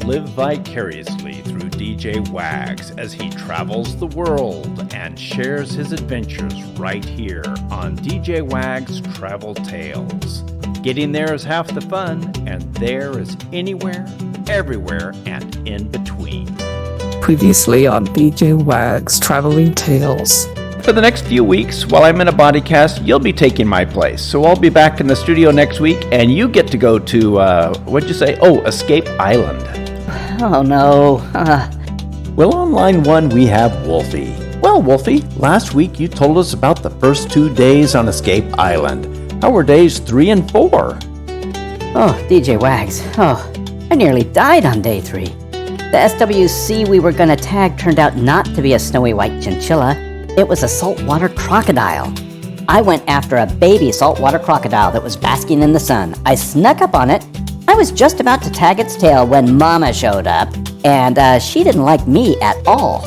live vicariously through DJ Wags as he travels the world and shares his adventures right here on DJ Wags Travel Tales. Getting there is half the fun, and there is anywhere, everywhere, and in between. Previously on DJ Wags Traveling Tales. For the next few weeks, while I'm in a body cast, you'll be taking my place. So I'll be back in the studio next week, and you get to go to, what'd you say? Oh, Escape Island. Oh, no. Well, on line 1, we have Wolfie. Well, Wolfie, last week you told us about the first 2 days on Escape Island. How were days 3 and 4? Oh, DJ Wags. Oh, I nearly died on day 3. The SWC we were gonna tag turned out not to be a snowy white chinchilla. It was a saltwater crocodile. I went after a baby saltwater crocodile that was basking in the sun. I snuck up on it. I was just about to tag its tail when Mama showed up, and she didn't like me at all.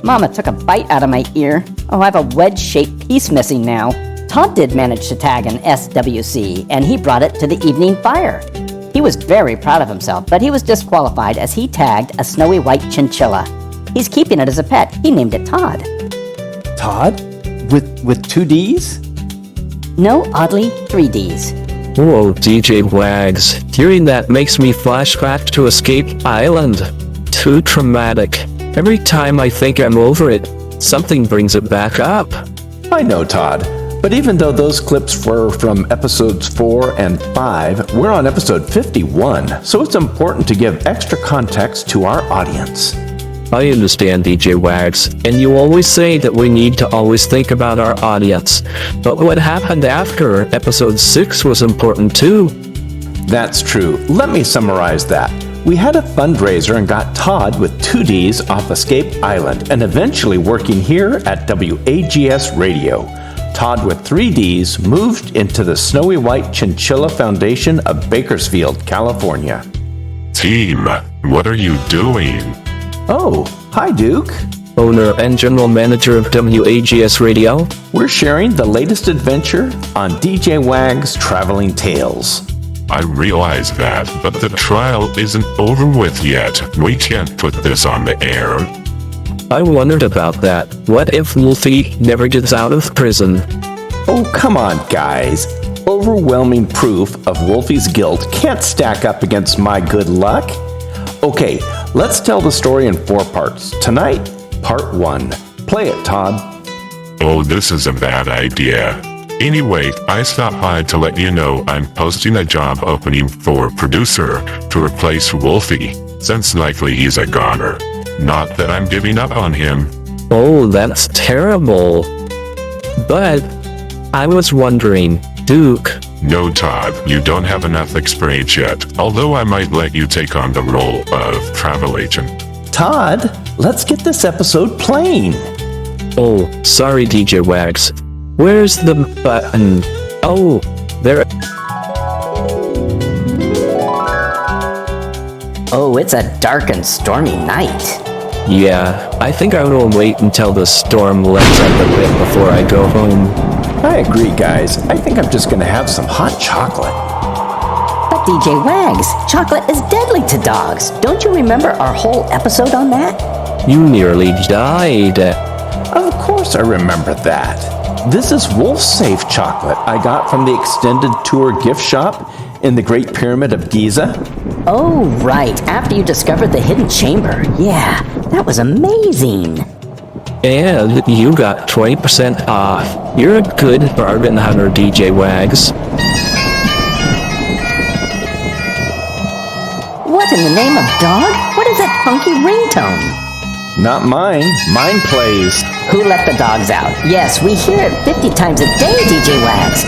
Mama took a bite out of my ear. Oh, I have a wedge-shaped piece missing now. Todd did manage to tag an SWC, and he brought it to the evening fire. He was very proud of himself, but he was disqualified as he tagged a snowy white chinchilla. He's keeping it as a pet. He named it Todd. Todd? With 2 Ds? No, oddly, 3 Ds. Whoa, DJ Wags. Hearing that makes me flashback to Escape Island. Too traumatic. Every time I think I'm over it, something brings it back up. I know, Todd. But even though those clips were from episodes 4 and 5, we're on episode 51, so it's important to give extra context to our audience. I understand, DJ Wags, and you always say that we need to always think about our audience. But what happened after episode 6 was important too. That's true. Let me summarize that. We had a fundraiser and got Todd with 2 Ds off Escape Island and eventually working here at WAGS Radio. Todd with 3 Ds moved into the Snowy White Chinchilla Foundation of Bakersfield, California. Team, what are you doing? Oh, hi Duke. Owner and general manager of WAGS Radio. We're sharing the latest adventure on DJ Wags Traveling Tales. I realize that, but the trial isn't over with yet. We can't put this on the air. I wondered about that. What if Wolfie never gets out of prison? Oh, come on, guys. Overwhelming proof of Wolfie's guilt can't stack up against my good luck. Okay, let's tell the story in 4 parts. Tonight, part 1. Play it, Todd. Oh, this is a bad idea. Anyway, I stopped by to let you know I'm posting a job opening for producer to replace Wolfie, since likely he's a goner. Not that I'm giving up on him. Oh, that's terrible. But I was wondering, Duke. No, Todd, you don't have enough experience yet, although I might let you take on the role of travel agent. Todd, let's get this episode playing. Oh, sorry, DJ Wags. Where's the button? Oh, there. Oh, it's a dark and stormy night. Yeah, I think I will wait until the storm lets up a bit before I go home. I agree, guys. I think I'm just gonna have some hot chocolate. But DJ Wags, chocolate is deadly to dogs. Don't you remember our whole episode on that? You nearly died. Of course I remember that. This is Wolf Safe chocolate I got from the extended tour gift shop in the Great Pyramid of Giza. Oh, right. After you discovered the hidden chamber. Yeah, that was amazing. And you got 20% off. You're a good bargain hunter, DJ Wags. What in the name of Dawg? What is that funky ringtone? Not mine. Mine plays. Who let the dogs out? Yes, we hear it 50 times a day, DJ Wags.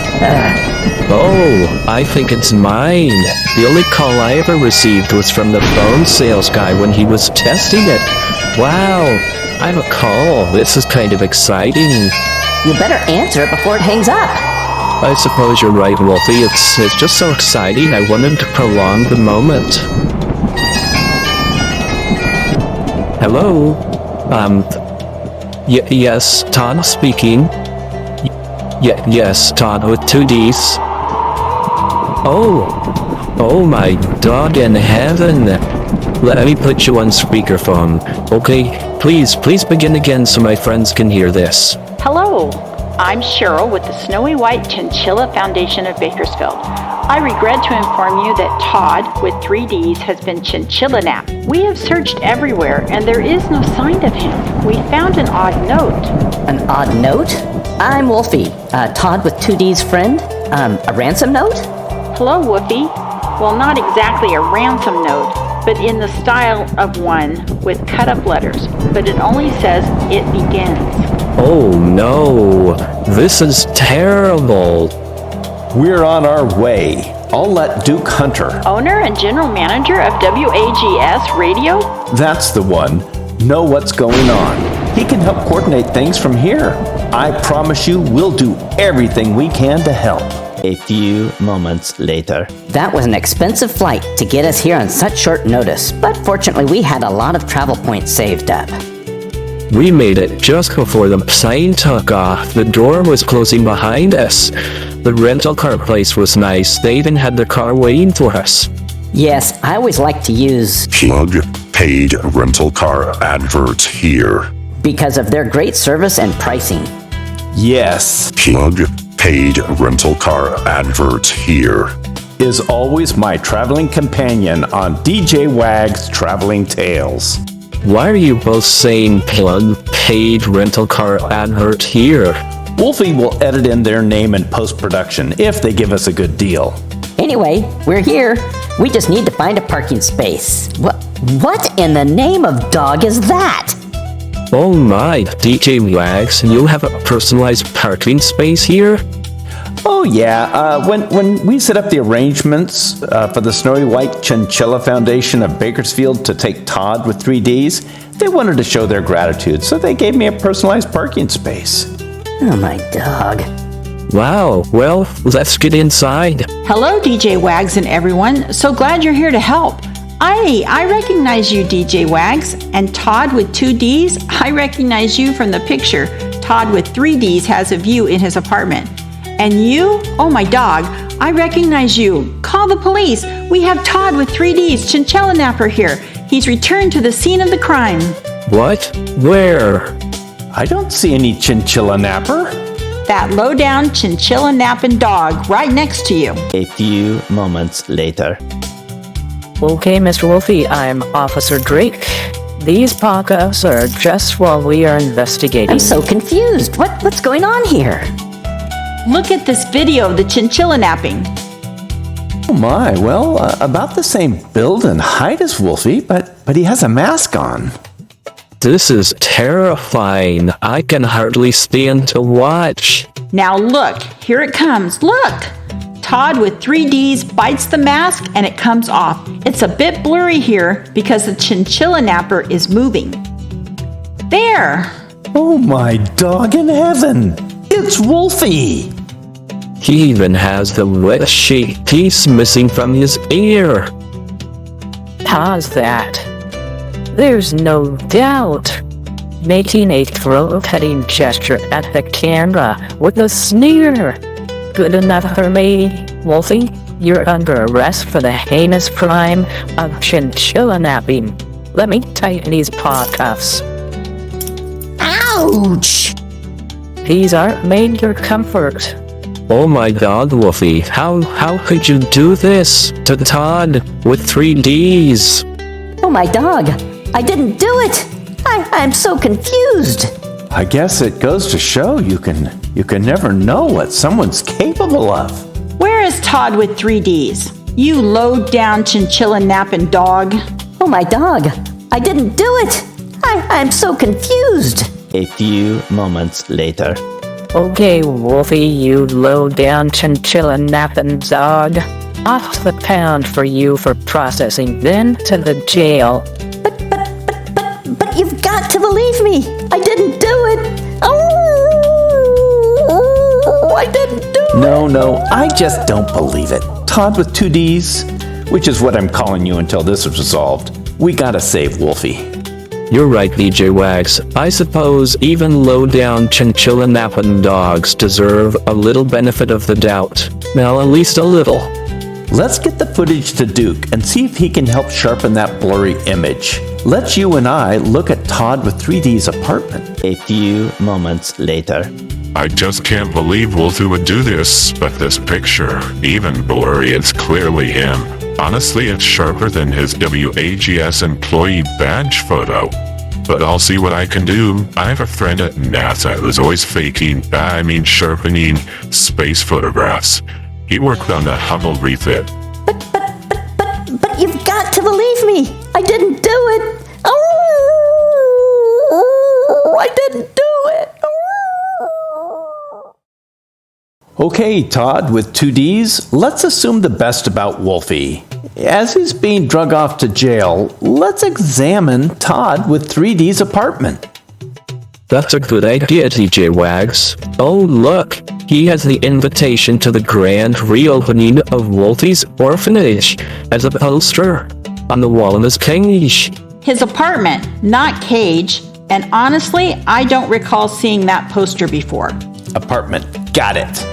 Oh, I think it's mine. The only call I ever received was from the phone sales guy when he was testing it. Wow, I have a call. This is kind of exciting. You better answer it before it hangs up. I suppose you're right, Wolfie. It's just so exciting. I wanted to prolong the moment. Hello? Yes, Todd speaking. Yes, Todd with 2 Ds. Oh my dog in heaven. Let me put you on speakerphone. Okay, please begin again so my friends can hear this. Hello, I'm Cheryl with the Snowy White Chinchilla Foundation of Bakersfield. I regret to inform you that Todd, with 3 Ds, has been chinchillanapped. We have searched everywhere and there is no sign of him. We found an odd note. An odd note? I'm Wolfie, Todd with 2 D's friend. A ransom note? Hello, Woofy. Well, not exactly a ransom note, but in the style of one with cut-up letters. But it only says, "It begins." Oh no, this is terrible. We're on our way. I'll let Duke Hunter, Owner and general manager of WAGS Radio? that's the one, know what's going on. He can help coordinate things from here. I promise you we'll do everything we can to help. A few moments later. That was an expensive flight to get us here on such short notice, but fortunately we had a lot of travel points saved up. We made it just before the plane took off. The door was closing behind us. The rental car place was nice. They even had their car waiting for us. Yes, I always like to use Plug paid rental car advert here. because of their great service and pricing. Yes, Plug paid rental car advert here. is always my traveling companion on DJ Wag's Traveling Tales. Why are you both saying plug paid rental car advert here? Wolfie will edit in their name in post-production if they give us a good deal. Anyway, we're here. We just need to find a parking space. What in the name of dog is that? Oh my, DJ Wags, you have a personalized parking space here? Oh yeah, when we set up the arrangements for the Snowy White Chinchilla Foundation of Bakersfield to take Todd with 3 Ds, they wanted to show their gratitude, so they gave me a personalized parking space. Oh my dog. Wow, well, let's get inside. Hello, DJ Wags and everyone. So glad you're here to help. I recognize you, DJ Wags. And Todd with 2 Ds, I recognize you from the picture. Todd with 3 Ds has of you in his apartment. And you? Oh, my dog. I recognize you. Call the police. We have Todd with 3 Ds, Chinchillanapper here. He's returned to the scene of the crime. What? Where? I don't see any Chinchillanapper. That low-down Chinchillanappin dog right next to you. A few moments later. Okay, Mr. Wolfie, I'm Officer Drake. These podcasts are just while we are investigating. I'm so confused. What's going on here? Look at this video of the chinchillanapping. Oh my, well, about the same build and height as Wolfie, but he has a mask on. This is terrifying. I can hardly stand to watch. Now look, here it comes. Look! Todd with 3 Ds bites the mask and it comes off. It's a bit blurry here because the chinchillanapper is moving. There! Oh my dog in heaven! It's Wolfie! He even has the wet sheet piece missing from his ear. How's that? There's no doubt. Making a throat-cutting gesture at the camera with a sneer. Good enough for me, Wolfie. You're under arrest for the heinous crime of chinchillanapping. Let me tighten these paw cuffs. Ouch! These aren't made for comfort. Oh my god, Wolfie, how could you do this to Todd with 3 Ds? Oh my dog! I didn't do it! I'm so confused! I guess it goes to show you can never know what someone's capable of. Where is Todd with 3 Ds? You low-down chinchillanappin dog. Oh my dog! I didn't do it! I'm so confused! A few moments later. Okay, Wolfie, you low-down chinchillanappin dog. Off the pound for you for processing, then to the jail. But you've got to believe me! I didn't do it! Oh, I didn't do it! No, I just don't believe it. Todd with 2 Ds, which is what I'm calling you until this is resolved. We gotta save Wolfie. You're right, DJ Wags. I suppose even low-down chinchillanappin dogs deserve a little benefit of the doubt. Well, at least a little. Let's get the footage to Duke and see if he can help sharpen that blurry image. Let's you and I look at Todd with 3D's apartment. A few moments later. I just can't believe Wolfie would do this, but this picture, even blurry, it's clearly him. Honestly, it's sharper than his WAGS employee badge photo. But I'll see what I can do. I have a friend at NASA who's always sharpening space photographs. He worked on the Hubble refit. But you've got to believe me. I didn't do it. Oh, I didn't do it. Okay, Todd, with 2Ds, let's assume the best about Wolfie. As he's being drug off to jail, let's examine Todd with 3D's apartment. That's a good idea, DJ Wags. Oh, look, he has the invitation to the grand reopening of Wolfie's Orphanage as a poster on the wall of his cage. His apartment, not cage. And honestly, I don't recall seeing that poster before. Apartment, got it.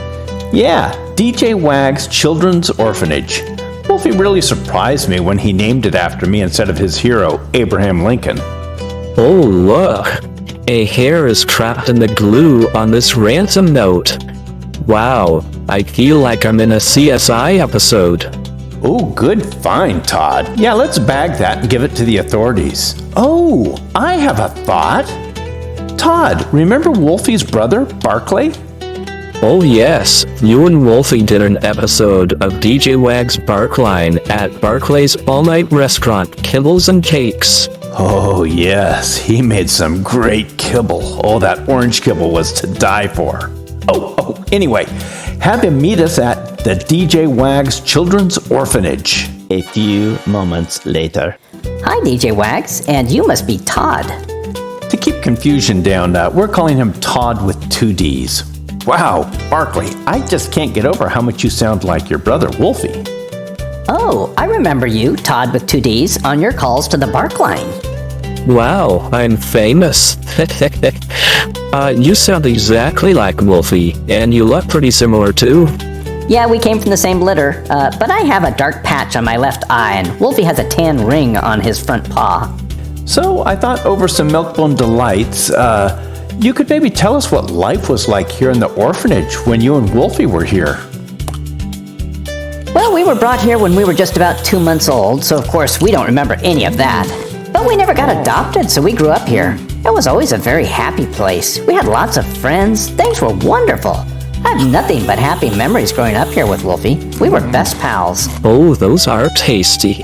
Yeah, DJ Wags Children's Orphanage. Wolfie really surprised me when he named it after me instead of his hero, Abraham Lincoln. Oh, look. A hair is trapped in the glue on this ransom note. Wow, I feel like I'm in a CSI episode. Oh, good find, Todd. Yeah, let's bag that and give it to the authorities. Oh, I have a thought. Todd, remember Wolfie's brother, Barclay? Oh yes, you and Wolfie did an episode of DJ Wags Barkline at Barclay's all-night restaurant, Kibbles and Cakes. Oh yes, he made some great kibble. Oh, that orange kibble was to die for. Anyway, have him meet us at the DJ Wags Children's Orphanage. A few moments later. Hi, DJ Wags, and you must be Todd. To keep confusion down, we're calling him Todd with 2Ds. Wow, Barkley, I just can't get over how much you sound like your brother, Wolfie. Oh, I remember you, Todd with 2Ds, on your calls to the Bark line. Wow, I'm famous. You sound exactly like Wolfie, and you look pretty similar too. Yeah, we came from the same litter, but I have a dark patch on my left eye, and Wolfie has a tan ring on his front paw. So I thought over some Milkbone Delights, you could maybe tell us what life was like here in the orphanage when you and Wolfie were here. Well, we were brought here when we were just about 2 months old, so of course we don't remember any of that. But we never got adopted, so we grew up here. It was always a very happy place. We had lots of friends. Things were wonderful. I have nothing but happy memories growing up here with Wolfie. We were best pals. Oh, those are tasty.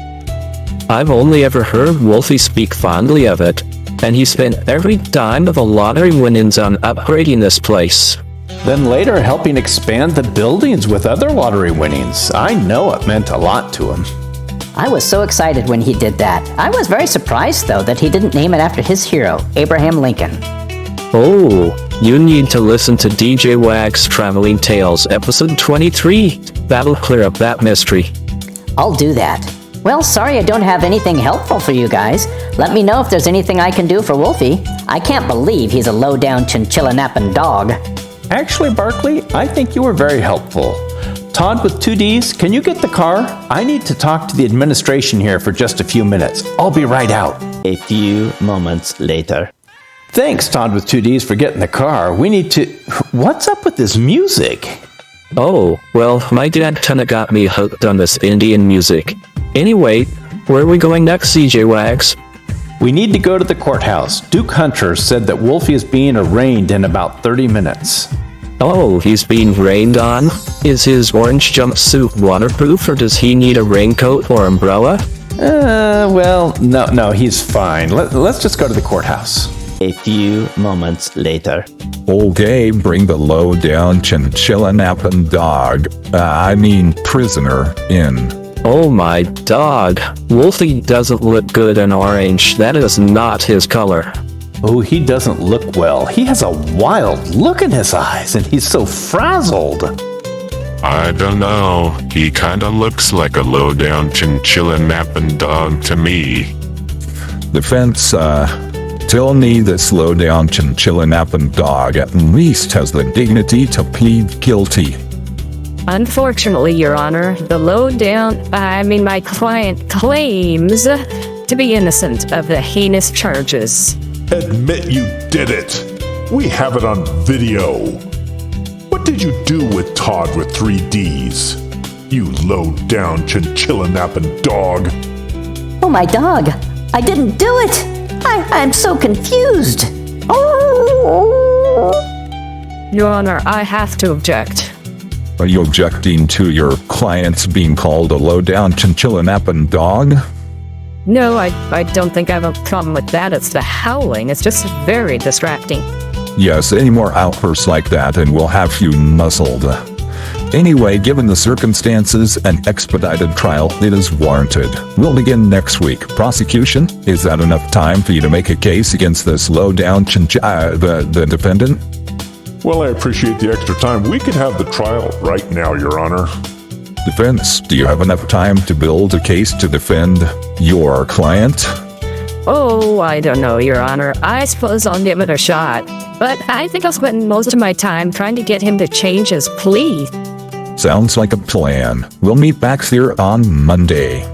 I've only ever heard Wolfie speak fondly of it, and he spent every dime of the lottery winnings on upgrading this place. Then later helping expand the buildings with other lottery winnings. I know it meant a lot to him. I was so excited when he did that. I was very surprised, though, that he didn't name it after his hero, Abraham Lincoln. Oh, you need to listen to DJ Wags Traveling Tales, episode 23. That'll clear up that mystery. I'll do that. Well, sorry I don't have anything helpful for you guys. Let me know if there's anything I can do for Wolfie. I can't believe he's a low-down Chinchillanappin dog. Actually, Barkley, I think you were very helpful. Todd with 2Ds, can you get the car? I need to talk to the administration here for just a few minutes. I'll be right out. A few moments later. Thanks, Todd with 2Ds, for getting the car. We need to... What's up with this music? Oh, well, my dad kinda got me hooked on this Indian music. Anyway, where are we going next, DJ Wags? We need to go to the courthouse. Duke Hunter said that Wolfie is being arraigned in about 30 minutes. Oh, he's being rained on? Is his orange jumpsuit waterproof, or does he need a raincoat or umbrella? Well, no, he's fine. Let's just go to the courthouse. A few moments later. Okay, bring the low-down Chinchillanappin prisoner in. Oh my dog. Wolfie doesn't look good in orange. That is not his color. Oh, he doesn't look well. He has a wild look in his eyes, and he's so frazzled. I don't know. He kinda looks like a low-down Chinchillanappin dog to me. Defense, tell me this low-down Chinchillanappin dog at least has the dignity to plead guilty. Unfortunately, Your Honor, my client claims to be innocent of the heinous charges. Admit you did it. We have it on video. What did you do with Todd with 3 Ds? You low-down chinchillanappin dog. Oh, my dog! I didn't do it! I'm so confused! Oh! Your Honor, I have to object. Are you objecting to your clients being called a low-down Chinchillanappin dog? No, I don't think I have a problem with that. It's the howling. It's just very distracting. Yes, any more outbursts like that and we'll have you muzzled. Anyway, given the circumstances, an expedited trial it is warranted. We'll begin next week. Prosecution, is that enough time for you to make a case against this low-down the defendant? Well, I appreciate the extra time. We could have the trial right now, Your Honor. Defense, do you have enough time to build a case to defend your client? Oh, I don't know, Your Honor. I suppose I'll give it a shot. But I think I'll spend most of my time trying to get him to change his plea. Sounds like a plan. We'll meet back here on Monday.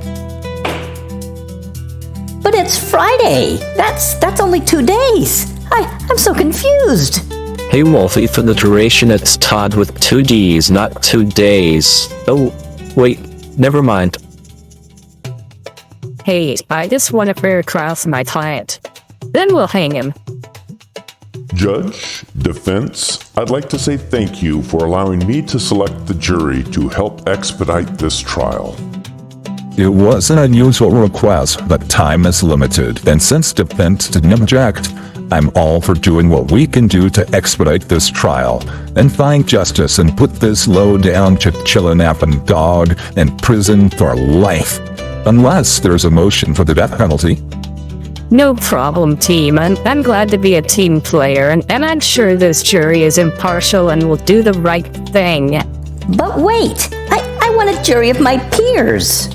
But it's Friday! That's only 2 days! I'm so confused! Hey Wolfie, for the duration it's Todd with 2 Ds, not 2 days. Oh, wait, never mind. Hey, I just want a fair trial for my client. Then we'll hang him. Judge, defense, I'd like to say thank you for allowing me to select the jury to help expedite this trial. It was an unusual request, but time is limited, and since defense didn't object, I'm all for doing what we can do to expedite this trial and find justice and put this low-down Chinchillanappin dog in prison for life. Unless there's a motion for the death penalty. No problem, team. I'm glad to be a team player, and I'm sure this jury is impartial and will do the right thing. But wait! I want a jury of my peers!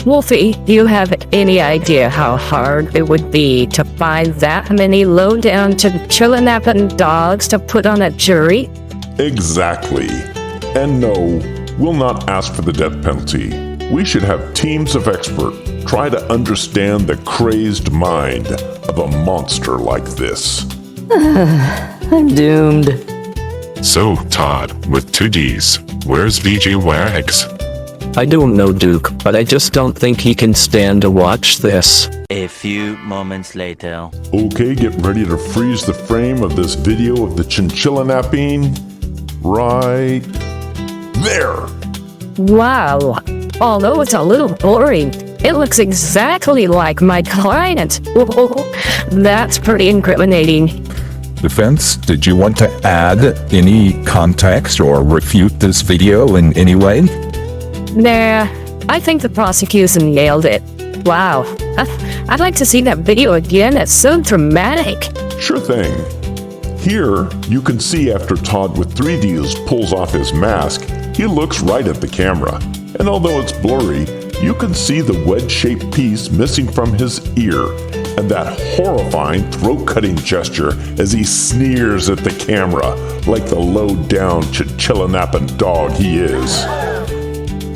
Wolfie, do you have any idea how hard it would be to find that many low-down Chinchillanappin dogs to put on a jury? Exactly. And no, we'll not ask for the death penalty. We should have teams of experts try to understand the crazed mind of a monster like this. I'm doomed. So, Todd, with 2 Ds, where's VJ Wags? I don't know, Duke, but I just don't think he can stand to watch this. A few moments later. Okay, get ready to freeze the frame of this video of the Chinchillanappin right there. Wow. Although it's a little boring, it looks exactly like my client. Whoa, that's pretty incriminating. Defense, did you want to add any context or refute this video in any way? Nah, I think the prosecution nailed it. Wow. I'd like to see that video again. It's so dramatic. Sure thing. Here, you can see after Todd with 3 Ds pulls off his mask, he looks right at the camera. And although it's blurry, you can see the wedge-shaped piece missing from his ear and that horrifying throat-cutting gesture as he sneers at the camera like the low-down Chinchillanappin dog he is.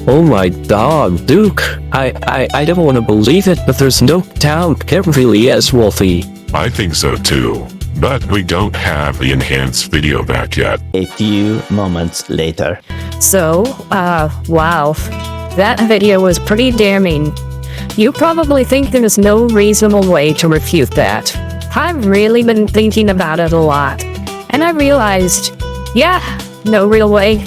Oh my dog, Duke. I don't want to believe it, but there's no doubt it really is Wolfie. I think so too, but we don't have the enhanced video back yet. A few moments later. So, wow. That video was pretty damning. You probably think there's no reasonable way to refute that. I've really been thinking about it a lot. And I realized, yeah, no real way.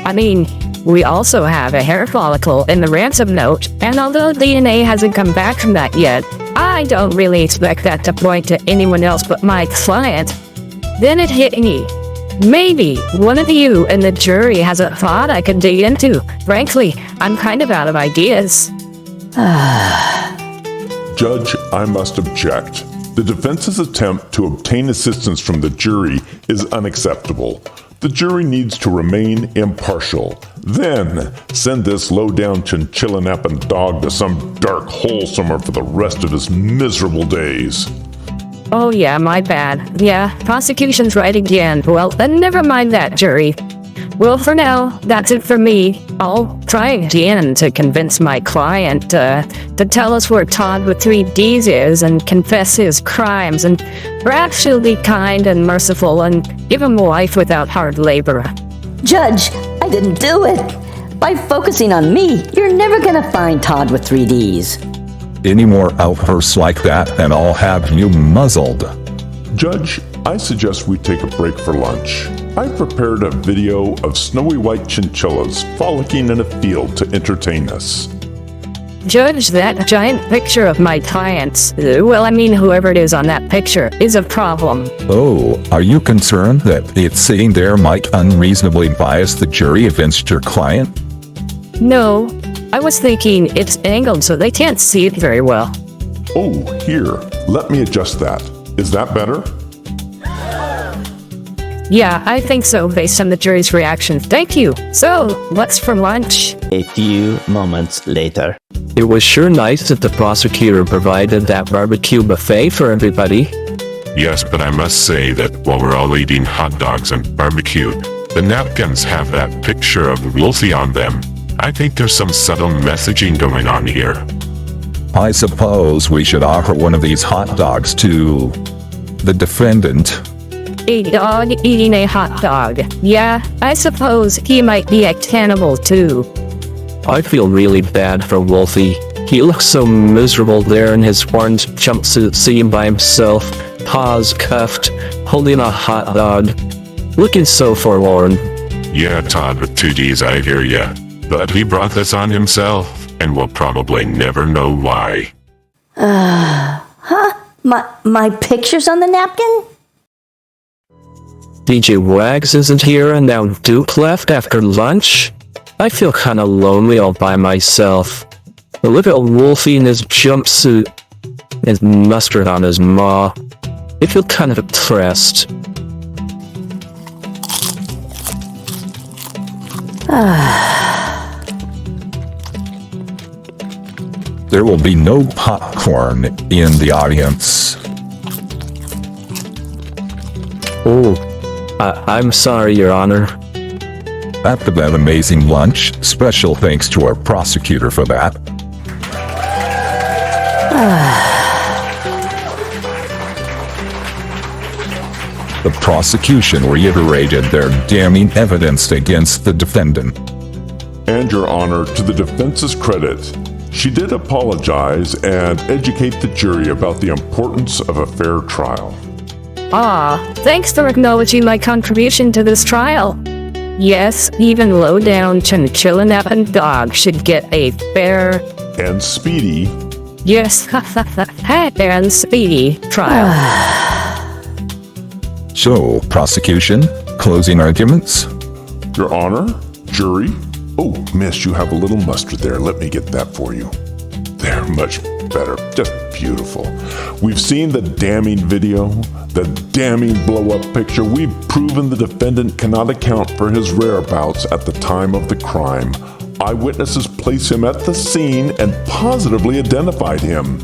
I mean, we also have a hair follicle in the ransom note, and although DNA hasn't come back from that yet, I don't really expect that to point to anyone else but my client. Then it hit me. Maybe one of you in the jury has a thought I can dig into. Frankly, I'm kind of out of ideas. Judge, I must object. The defense's attempt to obtain assistance from the jury is unacceptable. The jury needs to remain impartial. Then, send this low-down Chinchillanappin dog to some dark hole somewhere for the rest of his miserable days. Oh yeah, my bad. Yeah, prosecution's right again. Well, then never mind that, jury. Well, for now, that's it for me. I'll try again to convince my client to tell us where Todd with 3 Ds is and confess his crimes, and perhaps she'll be kind and merciful and give him a life without hard labor. Judge, I didn't do it. By focusing on me, you're never gonna find Todd with 3 Ds. Any more outbursts like that and I'll have you muzzled. Judge, I suggest we take a break for lunch. I've prepared a video of snowy white chinchillas frolicking in a field to entertain us. Judge, that giant picture of my clients, whoever it is on that picture, is a problem. Oh, are you concerned that it's sitting there might unreasonably bias the jury against your client? No, I was thinking it's angled so they can't see it very well. Oh, here, let me adjust that. Is that better? Yeah, I think so, based on the jury's reaction. Thank you. So, what's for lunch? A few moments later. It was sure nice that the prosecutor provided that barbecue buffet for everybody. Yes, but I must say that while we're all eating hot dogs and barbecue, the napkins have that picture of Wolfie on them. I think there's some subtle messaging going on here. I suppose we should offer one of these hot dogs to the defendant. A dog eating a hot dog. Yeah, I suppose he might be a cannibal too. I feel really bad for Wolfie. He looks so miserable there in his orange jumpsuit sitting by himself, paws cuffed, holding a hot dog. Looking so forlorn. Yeah, Todd with 2 Ds, I hear ya. But he brought this on himself, and we'll probably never know why. My picture's on the napkin? DJ Wags isn't here and now Duke left after lunch? I feel kinda lonely all by myself. A little Wolfie in his jumpsuit, his mustard on his maw. I feel kind of depressed. There will be no popcorn in the audience. Oh, I'm sorry, Your Honor. After that amazing lunch, special thanks to our prosecutor for that. The prosecution reiterated their damning evidence against the defendant. And, Your Honor, to the defense's credit, she did apologize and educate the jury about the importance of a fair trial. Thanks for acknowledging my contribution to this trial. Yes, even low-down Chinchillanappin dog should get a fair... And speedy. Yes, and speedy trial. So, prosecution, closing arguments? Your Honor, jury. Oh, miss, you have a little mustard there. Let me get that for you. They're much better. Just beautiful. We've seen the damning video, the damning blow-up picture. We've proven the defendant cannot account for his whereabouts at the time of the crime. Eyewitnesses place him at the scene and positively identified him.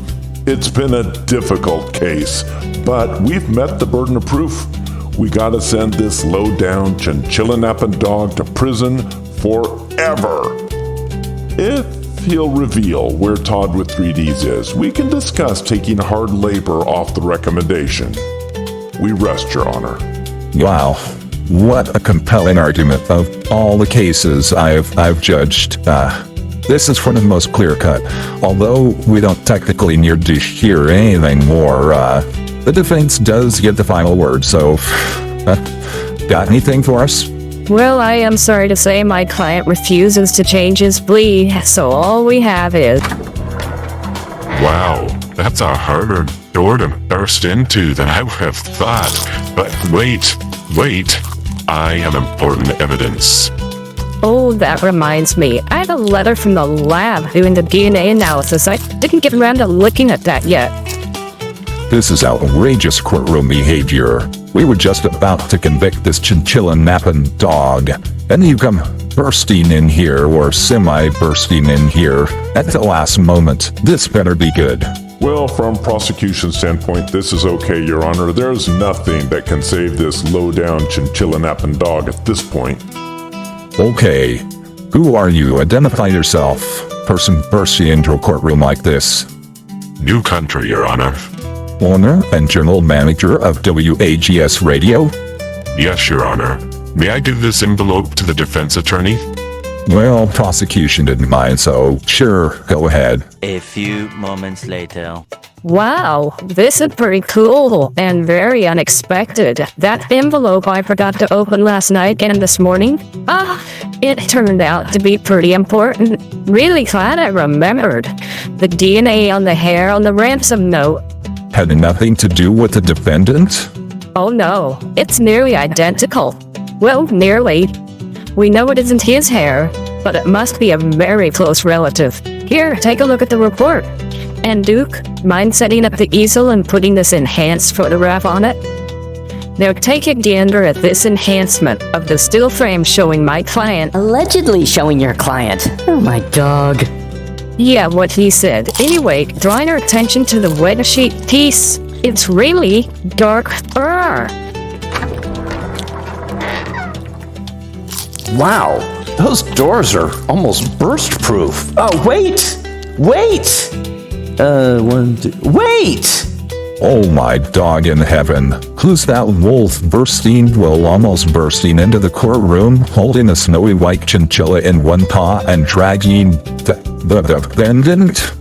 It's been a difficult case, but we've met the burden of proof. We gotta send this low-down Chinchillanappin dog to prison forever. If he'll reveal where Todd with 3 Ds is, we can discuss taking hard labor off the recommendation. We rest, Your Honor. Wow, what a compelling argument of all the cases I've judged. This is one of the most clear-cut. Although we don't technically need to hear anything more, the defense does get the final word, so... got anything for us? Well, I am sorry to say my client refuses to change his plea, so all we have is... Wow, that's a harder door to burst into than I would have thought. But wait, I have important evidence. Oh, that reminds me. I have a letter from the lab doing the DNA analysis. I didn't get around to looking at that yet. This is outrageous courtroom behavior. We were just about to convict this Chinchillanappin dog, and you come bursting in here, or semi-bursting in here, at the last moment. This better be good. Well, from prosecution standpoint, this is okay, Your Honor. There's nothing that can save this low-down Chinchillanappin dog at this point. Okay. Who are you? Identify yourself. Person bursting into a courtroom like this. New country, Your Honor. Owner and general manager of WAGS Radio? Yes, Your Honor. May I give this envelope to the defense attorney? Well, prosecution didn't mind, so sure, go ahead. A few moments later. Wow, this is pretty cool and very unexpected. That envelope I forgot to open last night and this morning, it turned out to be pretty important. Really glad I remembered. The DNA on the hair on the ransom note. Had nothing to do with the defendant? Oh no, it's nearly identical. Well, nearly. We know it isn't his hair, but it must be a very close relative. Here, take a look at the report. And Duke, mind setting up the easel and putting this enhanced photograph on it? Now take a gander at this enhancement of the still frame showing my client. Allegedly showing your client. Oh my dog. Yeah, what he said. Anyway, drawing our attention to the wet sheet piece. It's really dark fur. Wow, those doors are almost burst-proof. Oh, wait! Wait! Wait! Oh my dog in heaven. Who's that wolf almost bursting into the courtroom, holding a snowy white chinchilla in one paw and dragging the defendant?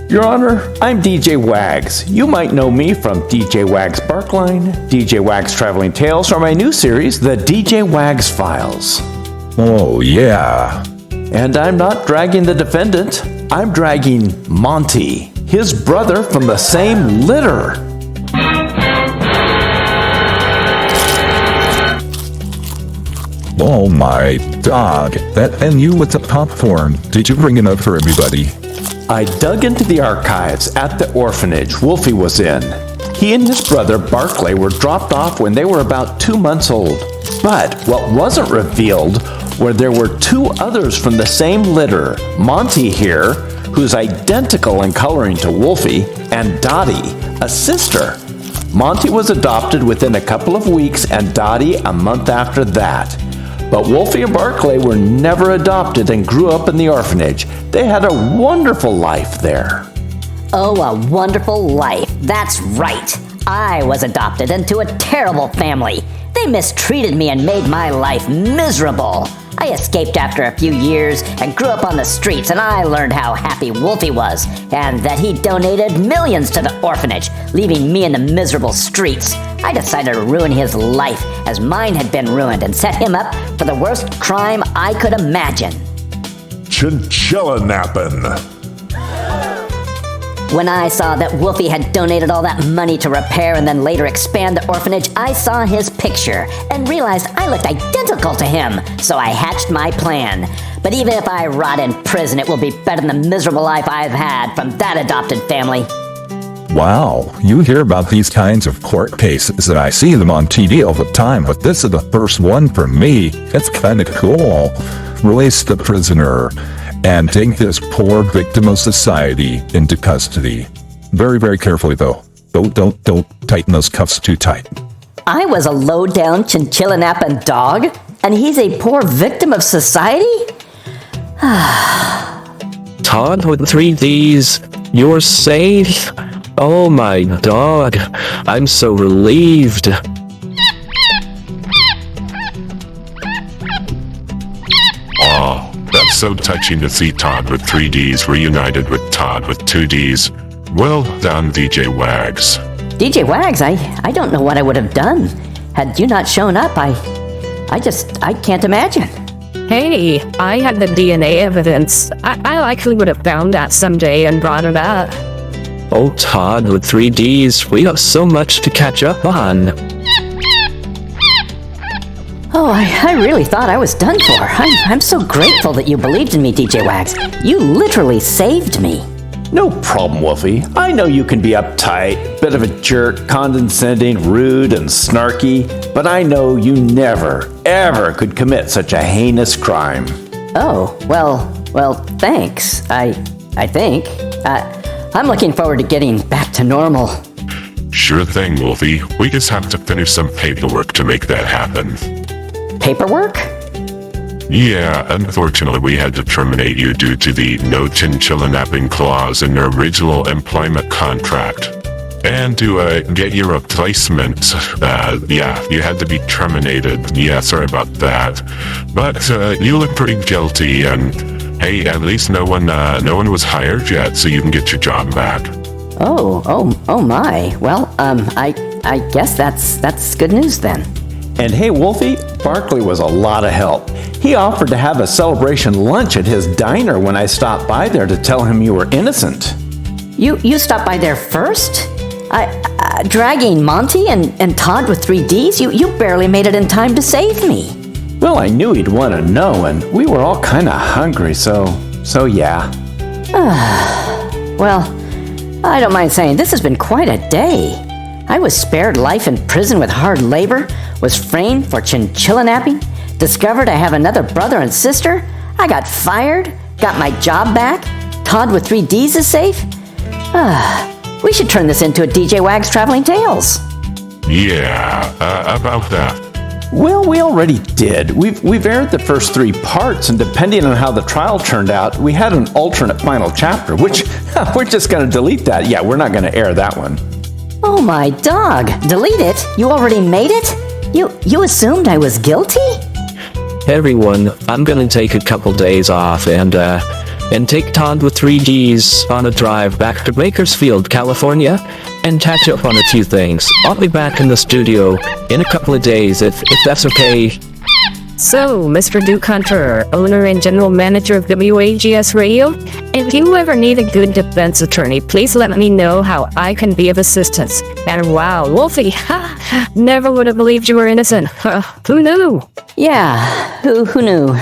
Your Honor, I'm DJ Wags. You might know me from DJ Wags Barkline, DJ Wags Traveling Tales, or my new series, The DJ Wags Files. Oh yeah. And I'm not dragging the defendant. I'm dragging Monty, his brother from the same litter. Oh my dog. And you with the popcorn. Did you bring enough for everybody? I dug into the archives at the orphanage Wolfie was in. He and his brother Barclay were dropped off when they were about 2 months old. But what wasn't revealed were there were 2 others from the same litter, Monty here, who's identical in coloring to Wolfie, and Dottie, a sister. Monty was adopted within a couple of weeks and Dottie a month after that. But Wolfie and Barclay were never adopted and grew up in the orphanage. They had a wonderful life there. Oh, a wonderful life. That's right. I was adopted into a terrible family. They mistreated me and made my life miserable. I escaped after a few years and grew up on the streets, and I learned how happy Wolfie was and that he donated millions to the orphanage, leaving me in the miserable streets. I decided to ruin his life as mine had been ruined and set him up for the worst crime I could imagine. Chinchillanappin. When I saw that Wolfie had donated all that money to repair and then later expand the orphanage, I saw his picture and realized I looked identical to him, so I hatched my plan. But even if I rot in prison, it will be better than the miserable life I've had from that adopted family. Wow, you hear about these kinds of court cases and I see them on TV all the time, but this is the first one for me. It's kind of cool. Release the prisoner and take this poor victim of society into custody. Very, very carefully though. Don't tighten those cuffs too tight. I was a low-down Chinchillanappin dog, and he's a poor victim of society? Todd with 3Ds, you're safe? Oh my dog, I'm so relieved. Aw, that's so touching to see Todd with 3Ds reunited with Todd with 2Ds. Well done, DJ Wags. DJ Wags, I don't know what I would have done. Had you not shown up, I can't imagine. Hey, I had the DNA evidence. I likely would have found that someday and brought it up. Oh Todd with 3Ds, we have so much to catch up on. Oh, I really thought I was done for. I'm so grateful that you believed in me, DJ Wags. You literally saved me. No problem, Wolfie. I know you can be uptight, bit of a jerk, condescending, rude, and snarky, but I know you never, ever could commit such a heinous crime. Oh, well, thanks. I think. I'm looking forward to getting back to normal. Sure thing, Wolfie. We just have to finish some paperwork to make that happen. paperwork? Yeah, unfortunately we had to terminate you due to the no Chinchillanappin clause in your original employment contract. And to get your replacement, you had to be terminated. Yeah, sorry about that. But you look pretty guilty, and hey, at least no one was hired yet, so you can get your job back. Oh my. Well, I guess that's good news then. And hey, Wolfie, Barkley was a lot of help. He offered to have a celebration lunch at his diner when I stopped by there to tell him you were innocent. You stopped by there first? Dragging Monty and Todd with 3Ds? You barely made it in time to save me. Well, I knew he'd want to know, and we were all kind of hungry, so yeah. Well, I don't mind saying this has been quite a day. I was spared life in prison with hard labor, was framed for chinchillanapping, discovered I have another brother and sister, I got fired, got my job back, Todd with 3Ds is safe. We should turn this into a DJ Wags Traveling Tales. Yeah, about that. Well, we already did. We've aired the first 3 parts, and depending on how the trial turned out, we had an alternate final chapter, which we're just going to delete that. Yeah, we're not going to air that one. Oh my dog, delete it? You already made it? You assumed I was guilty? Hey everyone, I'm gonna take a couple days off and take Todd with 3Ds on a drive back to Bakersfield, California, and catch up on a few things. I'll be back in the studio in a couple of days if that's okay. So, Mr. Duke Hunter, owner and general manager of WAGS Radio, if you ever need a good defense attorney, please let me know how I can be of assistance. And wow, Wolfie, never would have believed you were innocent. Who knew? Yeah, who knew?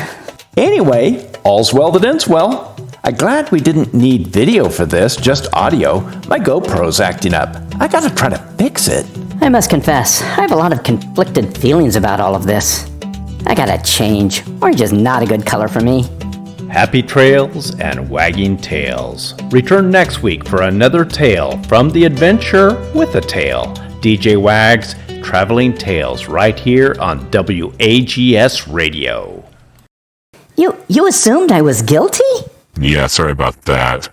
Anyway, all's well that ends well. I'm glad we didn't need video for this, just audio. My GoPro's acting up. I gotta try to fix it. I must confess, I have a lot of conflicted feelings about all of this. I gotta change. Orange is not a good color for me. Happy trails and wagging tails. Return next week for another tale from the adventure with a tale. DJ Wags Traveling Tales right here on WAGS Radio. You assumed I was guilty? Yeah, sorry about that.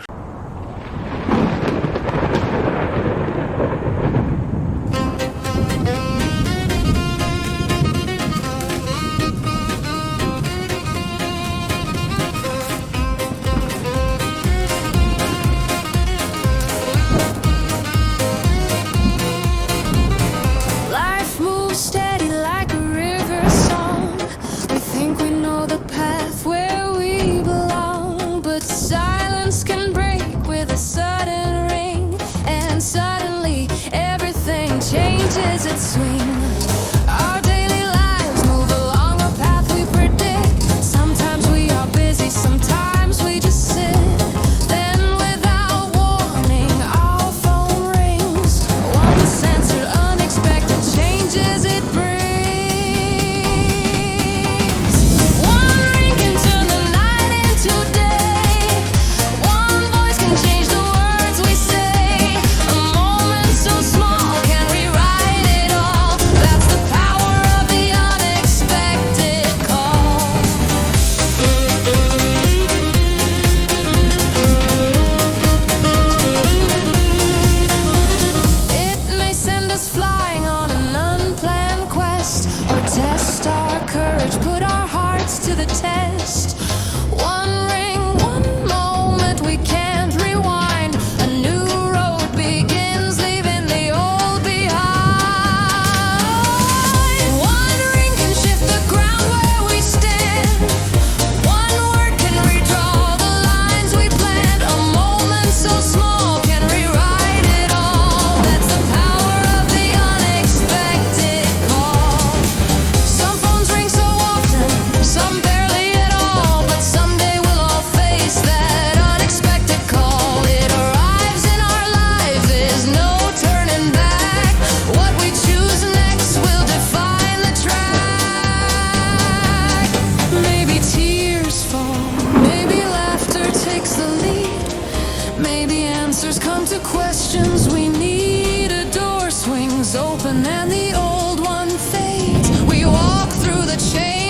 Open and the old one fades. We walk through the chain.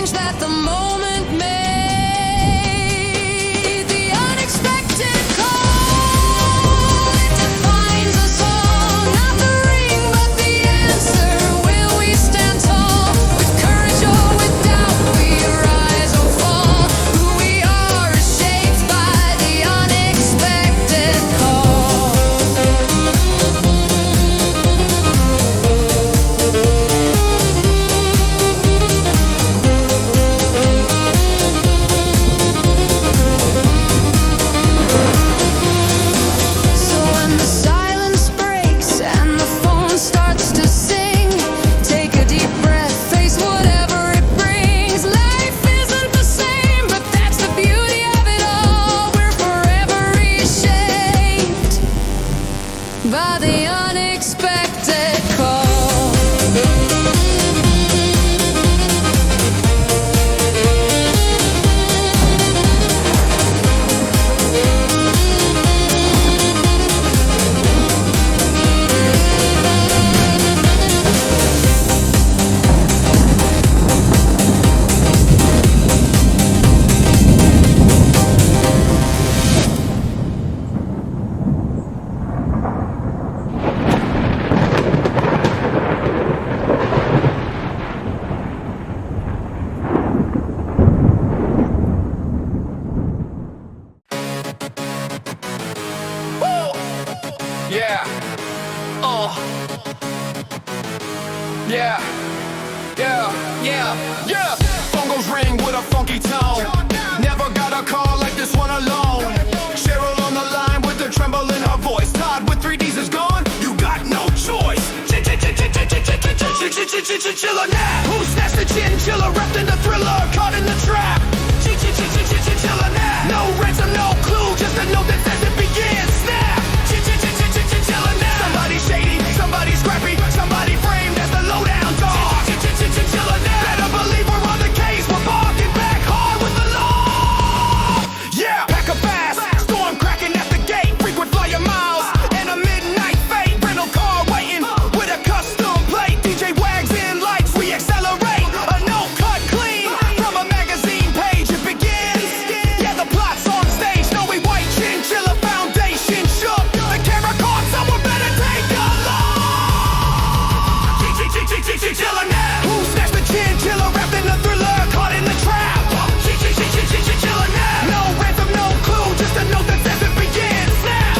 Yeah, yeah, yeah, yeah. Phone goes ring with a funky tone. Never got a call like this one alone. Cheryl on the line with the tremble in her voice. Todd with 3Ds is gone, you got no choice. Chinchillanapped. Who snatched the chinchilla, wrapped in the thriller, caught in the trap? Chinchillanapped. No ransom, no clue, just a note that says it begins. Snap. Chinchillanapped. Somebody shady, somebody scrappy, somebody framed as the lowdown dog. Chinchillanapped. Better believe we're on the case, we're barking back hard with the law. Yeah, pack a fast, storm cracking at the gate, frequent flyer miles, and a midnight fate. Rental car waiting with a custom plate. DJ Wags in lights, we accelerate. A note cut clean from a magazine page. It begins. Yeah, the plot's on stage. Snowy white chinchilla foundation shook. The camera caught, someone better take a look. Chinchillanapped. Who snatched the chinchilla, wrapped in the thriller, caught in the trap? Chinchillanapped. No ransom, no clue, just a note that says it begins. Snap.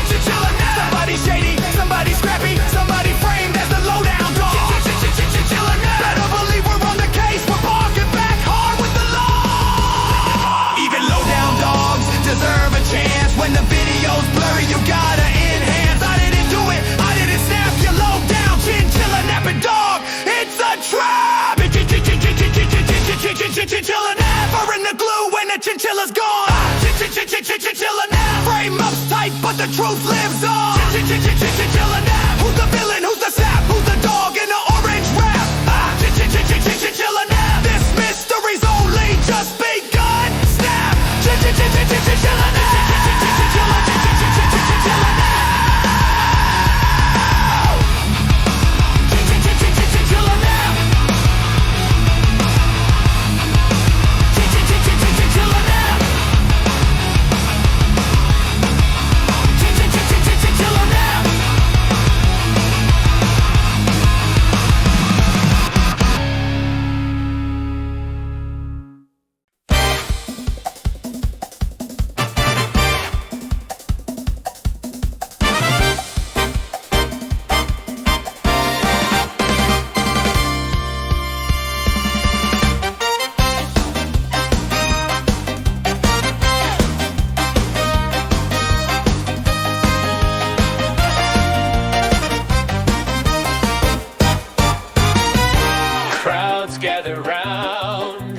Chinchillanapped. Somebody shady, somebody scrappy, somebody framed as the lowdown dog. Chinchillanapped. Better believe we're on the case, we're barking back hard with the law. Even lowdown dogs deserve a chance. When the video's blurry, you gotta enhance. I didn't do it, I didn't snap your low down. Chinchillanappin' dog, it's a trap. Chinchillanapped. Burn the glue when the chinchilla's gone. Chinchillanapped. Frame up's tight, but the truth lives on. Chinchillanapped. Who's the villain? Who's the sap? Who's the dog in the orange wrap? Chinchillanapped. This mystery's only just begun. Snap. Chinchillanapped. Crowds gather round,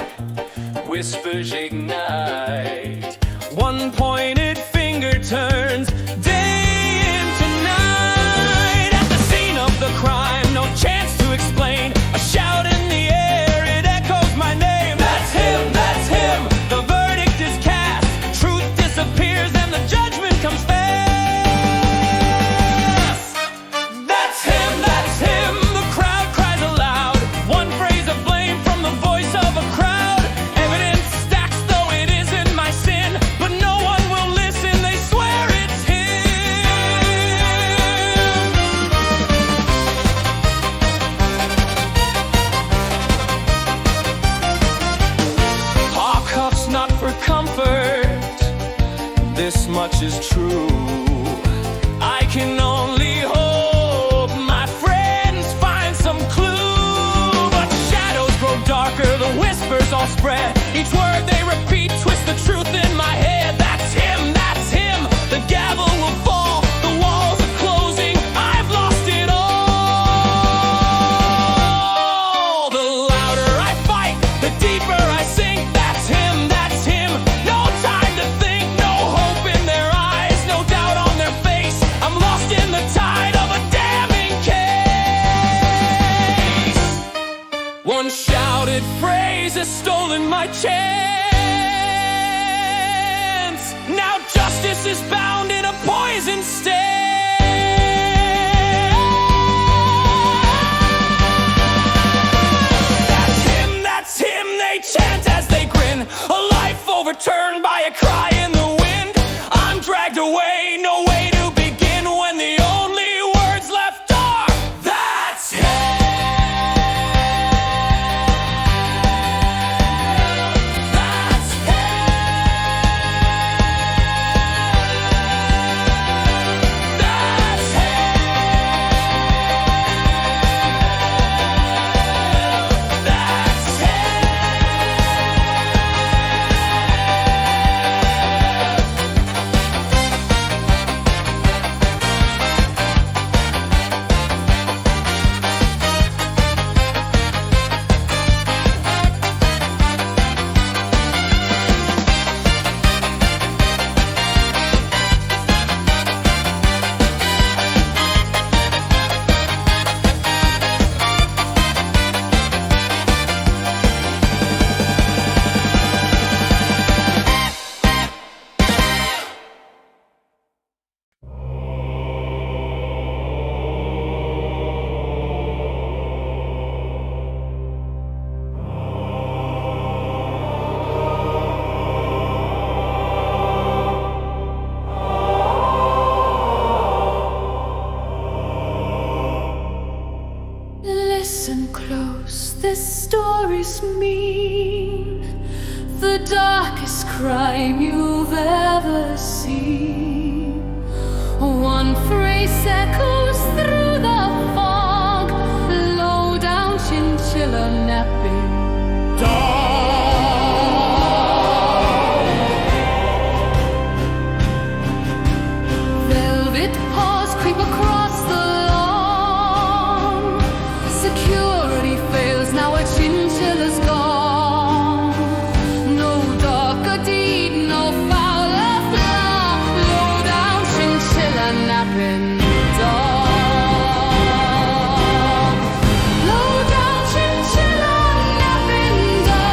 whispers ignite. One pointed finger turns day into night. At the scene of the crime, no chance to explain. A shout in the air, it echoes my name. That's him, that's him. The verdict is cast. Truth disappears and the judgment comes fast. That's him, that's him. The crowd cries aloud. One phrase of blame from the voice of a crowd. Evidence stacks though it isn't my sin, but no one will listen, they swear it's him. Our cuff's not for comfort, this much is true. I can only hope my friends find some clue. But shadows grow darker, the whispers all spread. Each word they repeat twists the truth in my head. That's him, that's him. The gavel will fall, the walls are closing. I've lost it all. The louder I fight, the deeper I sink. That's him, that's him. No time to think, no hope in their eyes, no doubt on their face. I'm lost in the tide of a damning case. One shouted phrase has stolen my chance. Now justice is bound in a poison stand. That's him, they chant as they grin. A life overturned by a cry in the wind. I'm dragged away, no way to begin when the only words left are that's him. That's him. Listen close, this story's mean. The darkest crime you've ever seen. One phrase echoes through the fog. Low down chinchillanapping. Velvet paws creep across the lawn. Security fails, now a chinchilla's gone. No darker deed, no fouler flaw. Low down chinchillanappin' dog. Low down chinchillanappin' dog.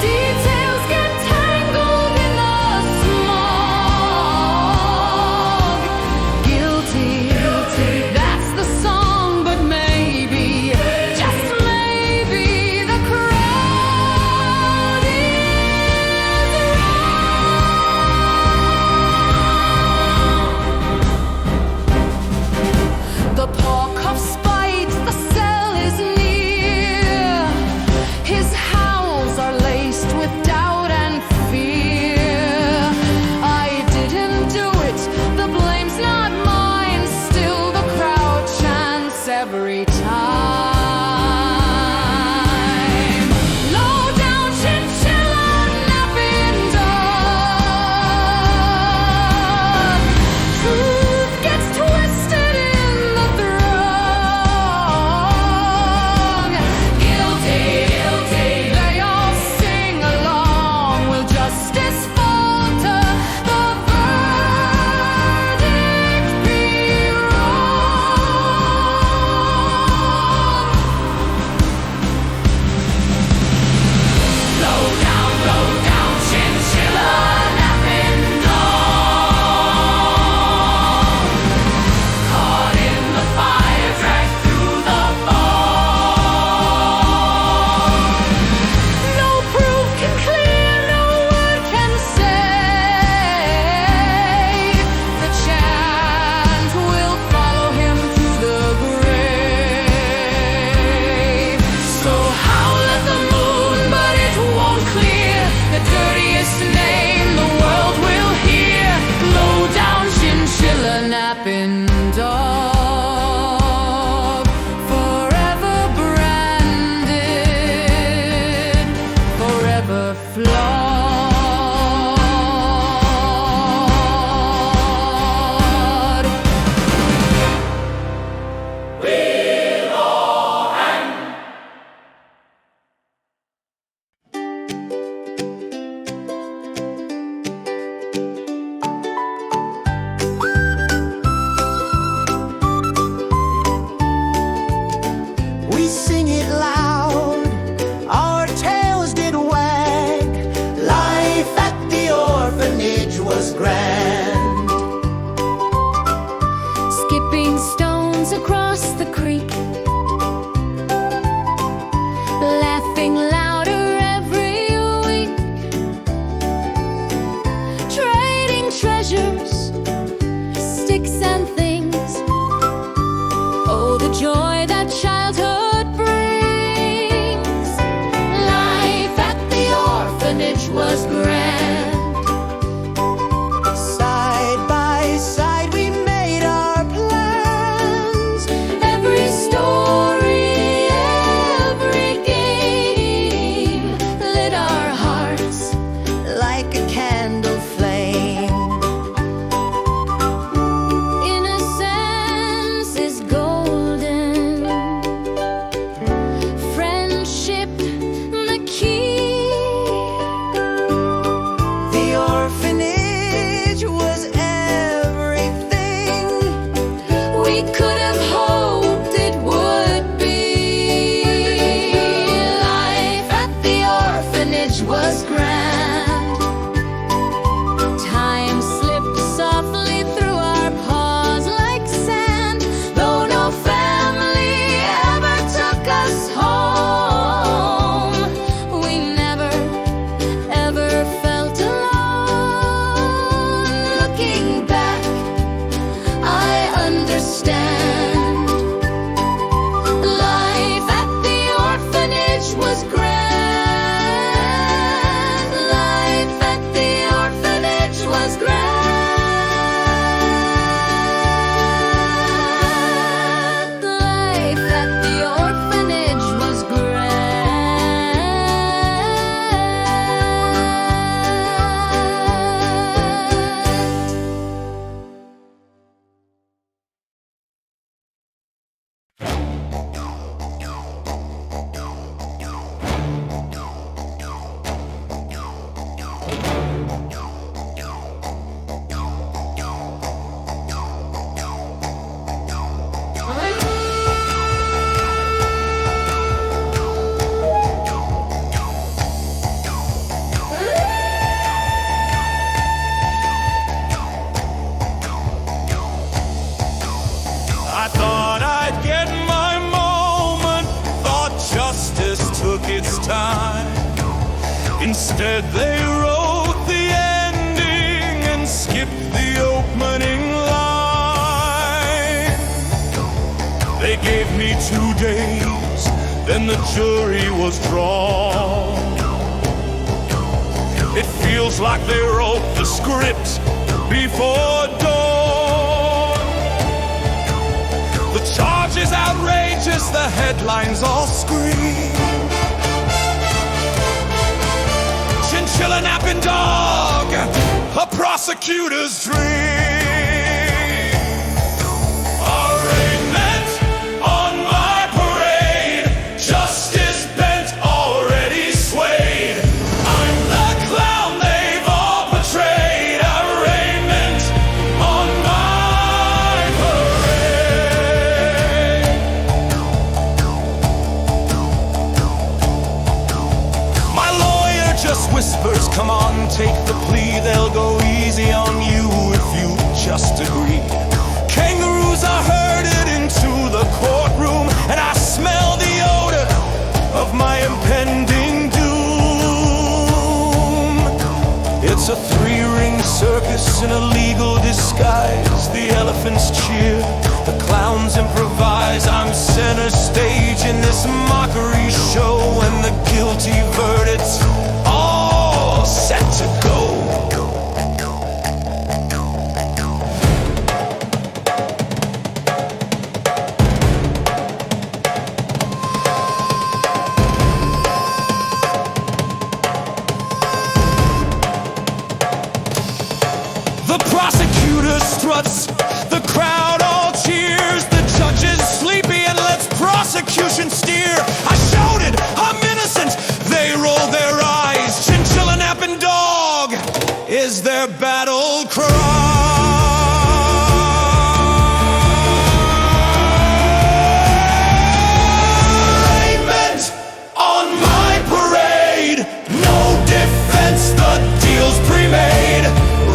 Details get tangled in the smog. Guilty, that's the song, but maybe, just maybe, the crowd is wrong. The paw cuffs bite, the cell is near. His howls are laced with doubt and fear. I didn't do it, the blame's not mine. Still the crowd chants every time. Low down chinchillanappin' dog. Truth gets twisted in the throng. Guilty, they all sing along. Will justice falter? The verdict be wrong? Low down chinchillanappin' dog. Caught in the fire, dragged through the fog. No proof can clear, no word can save. The chant will follow him to the grave. So howl at the moon, but it won't clear the dirtiest name the world will hear. Low down chinchillanappin' dog. Forever branded, forever flawed. We sing it loud, our tails did wag. Life at the orphanage was grand. Skipping stones across the creek, laughing louder every week, trading treasures, sticks and things. Oh, the joy that childhood brings. Life at the orphanage was grand. Side by side we made our plans. Every story, every game lit our hearts like a candle flame. Innocence is golden. Friendship the key. The orphanage was everything We could have hoped it would be. Life at the orphanage was grand. Time slipped softly through our paws like sand. Though no family ever took us home, we never, ever felt alone. Looking back, I understand. Instead, they wrote the ending and skipped the opening line. They gave me 2 days, then the jury was drawn. It feels like they wrote the script before dawn. The charge is outrageous, the headlines all scream. Chinchillanappin' dog, a prosecutor's dream. Arraignment on my parade, justice bent, already swayed. I'm the clown they've all portrayed. Arraignment on my parade. My lawyer just whispers, come on, take the plea. They'll go easy on you if you just agree. Kangaroos are herded into the courtroom, and I smell the odor of my impending doom. It's a 3-ring circus in a legal disguise. The elephants cheer, the clowns improvise. I'm center stage in this mockery show, and the guilty verdict's all set to go. The prosecutor struts, the crowd all cheers. The judge is sleepy and lets prosecution steer. I shouted, I'm innocent, they roll their eyes. Chinchillanappin' dog is their battle cry. Arraignment on my parade, no defense, the deal's pre-made.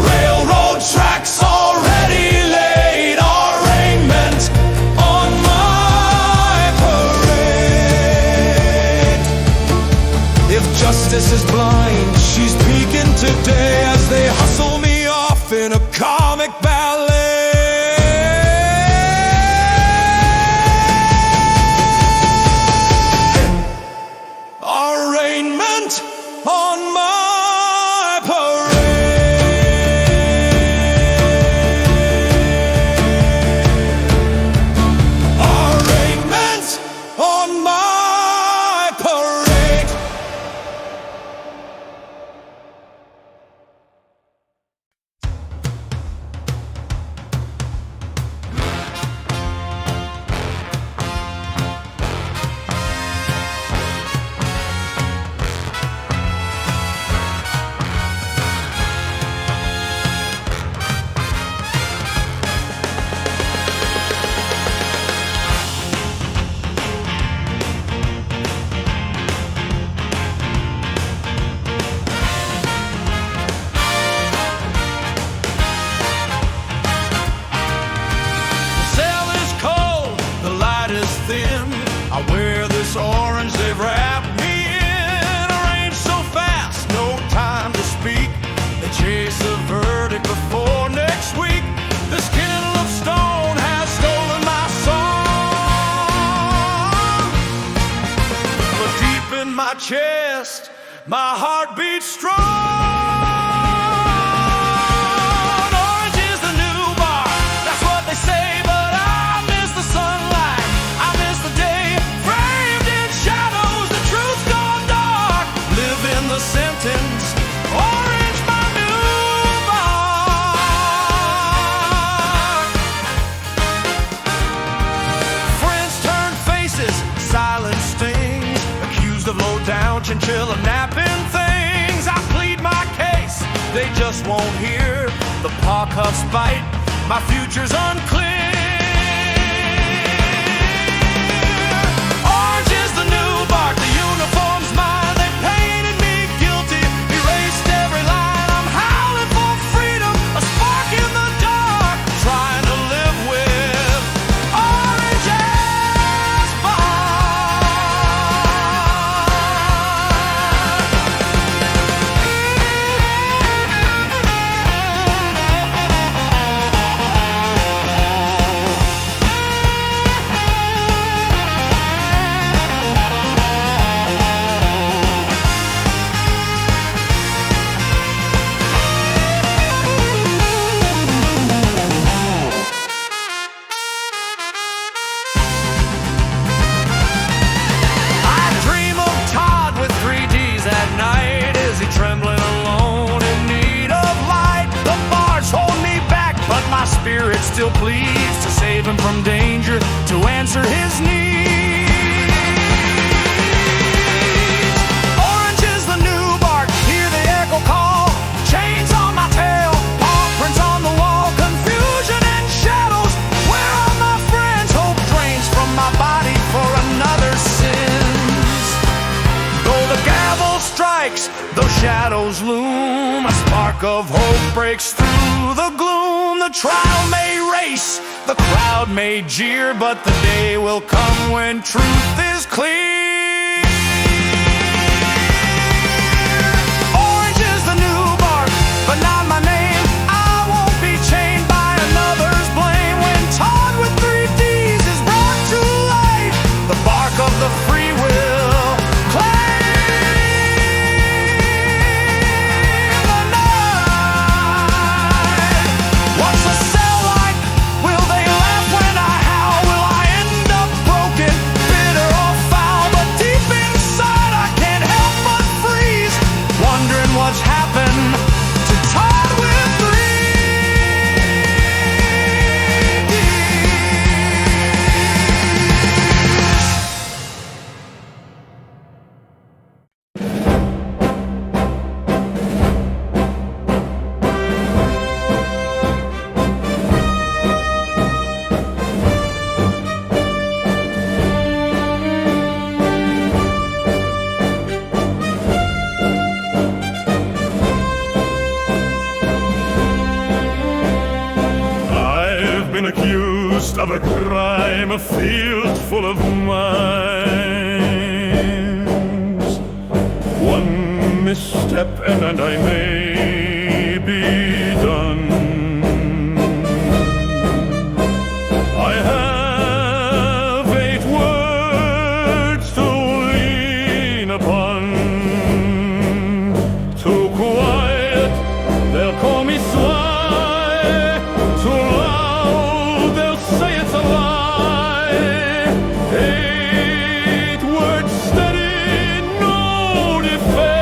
Railroad tracks already laid. Arraignment on my parade. If justice is blind, she's peeking today as they hustle me off in a comic ballet. Arraignment on my parade. Arraignment on my parade. The cell is cold, the light is thin. I wear this orange they've wrapped me in. Arranged so fast, no time to speak. They chase a verdict before next week. This kennel of stone has stolen my song. But deep in my chest, my heart beats strong. Orange is the new bar, that's what they say, but I miss the sunlight, I miss the day, framed in shadows, the truth's gone dark. Live in the sentence, orange my new bar. Friends turn faces, silence stings, accused of low-down chinchillanappin' things. I plead my case, they just won't hear. The paw cuffs bite, my future's unclear. Orange is the new bark, the uniform's mine. They painted me guilty, erased every line. I'm howling for freedom, a spark in the dark, trying to live with orange as fire. spirit still pleads to save him from danger, to answer his needs. Orange is the new bark, hear the echo call. Chains on my tail, paw prints on the wall. Confusion and shadows, where are my friends? Hope drains from my body for another sins. Though the gavel strikes, though shadows loom, a spark of hope breaks through the gloom. The trial may race, the crowd may jeer, but the day will come when truth is clear. Orange is the new bark, but not my name. I won't be chained by another's blame. When Todd with 3 D's is brought to light, the bark of the free will claim the night. What's the cell like? Will they laugh when I howl? Will I end up broken, bitter or foul? But deep inside I can't help but freeze, wondering what's happened to Todd with 3 I've been accused of a crime, a field full of mines. One misstep and I may be done. I have 8 words to lean upon. Too quiet, they'll call me sly. Too loud, they'll say it's a lie. 8 words steady, no defense.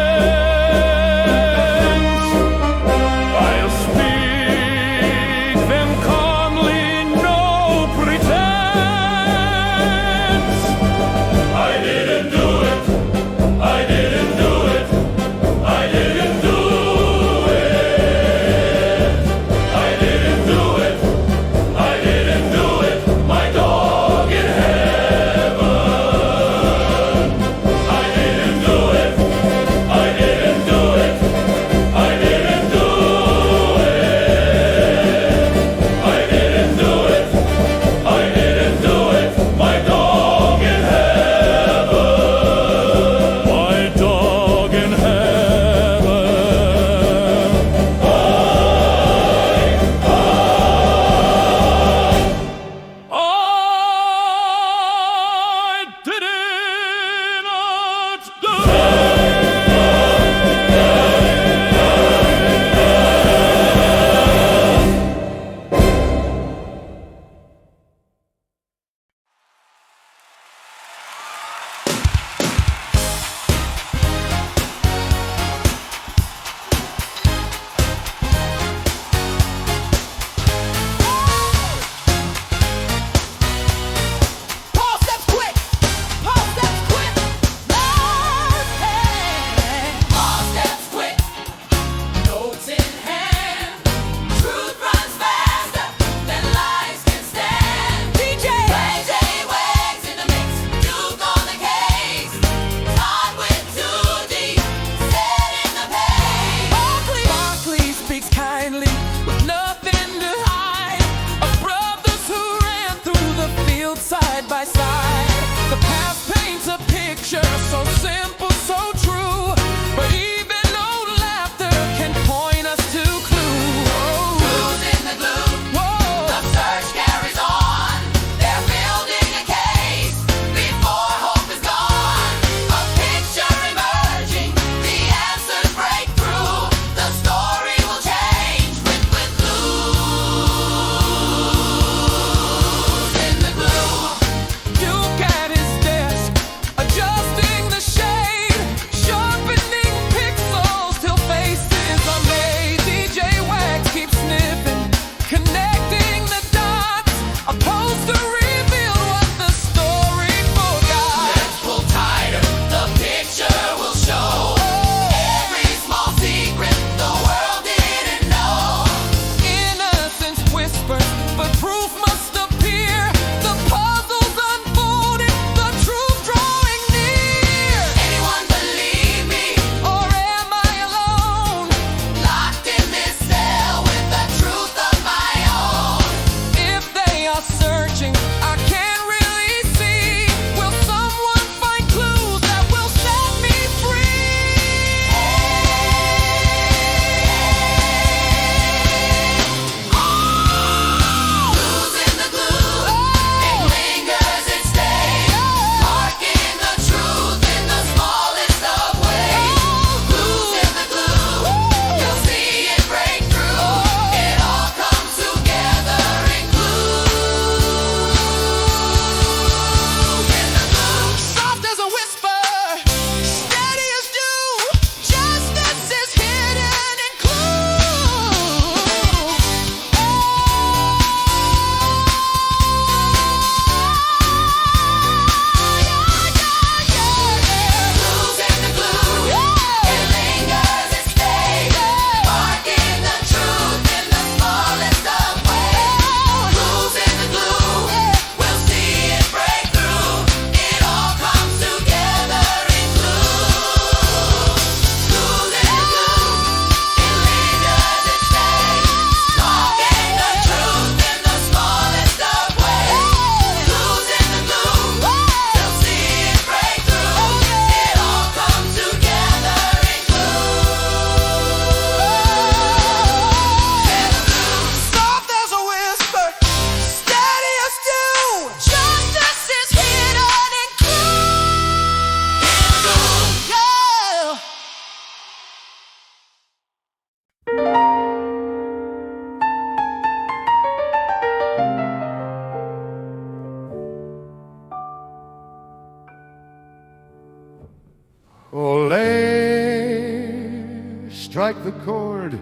strike the chord,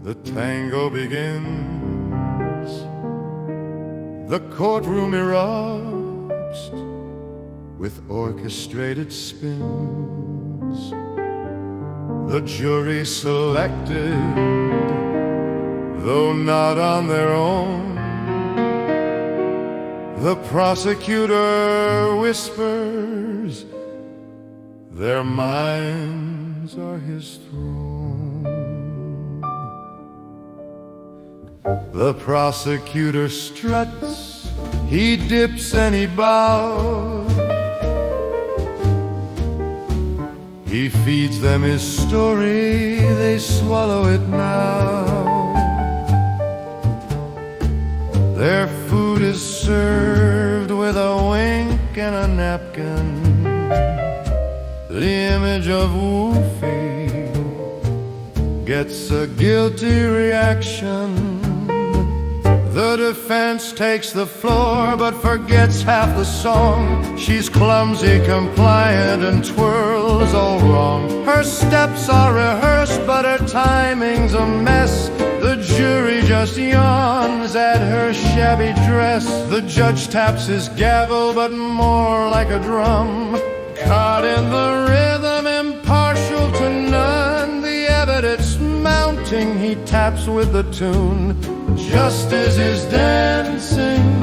the tango begins. The courtroom erupts with orchestrated spins. The jury selected, though not on their own. The prosecutor whispers, their minds are his throne. The prosecutor struts, he dips and he bows. He feeds them his story, they swallow it now. Their food is served with a wink and a napkin. The image of Wolfie gets a guilty reaction. The defense takes the floor but forgets half the song. She's clumsy, compliant, and twirls all wrong. Her steps are rehearsed but her timing's a mess. The jury just yawns at her shabby dress. The judge taps his gavel but more like a drum. Caught in the rhythm, impartial to none. The evidence mounting, he taps with the tune. Justice is dancing,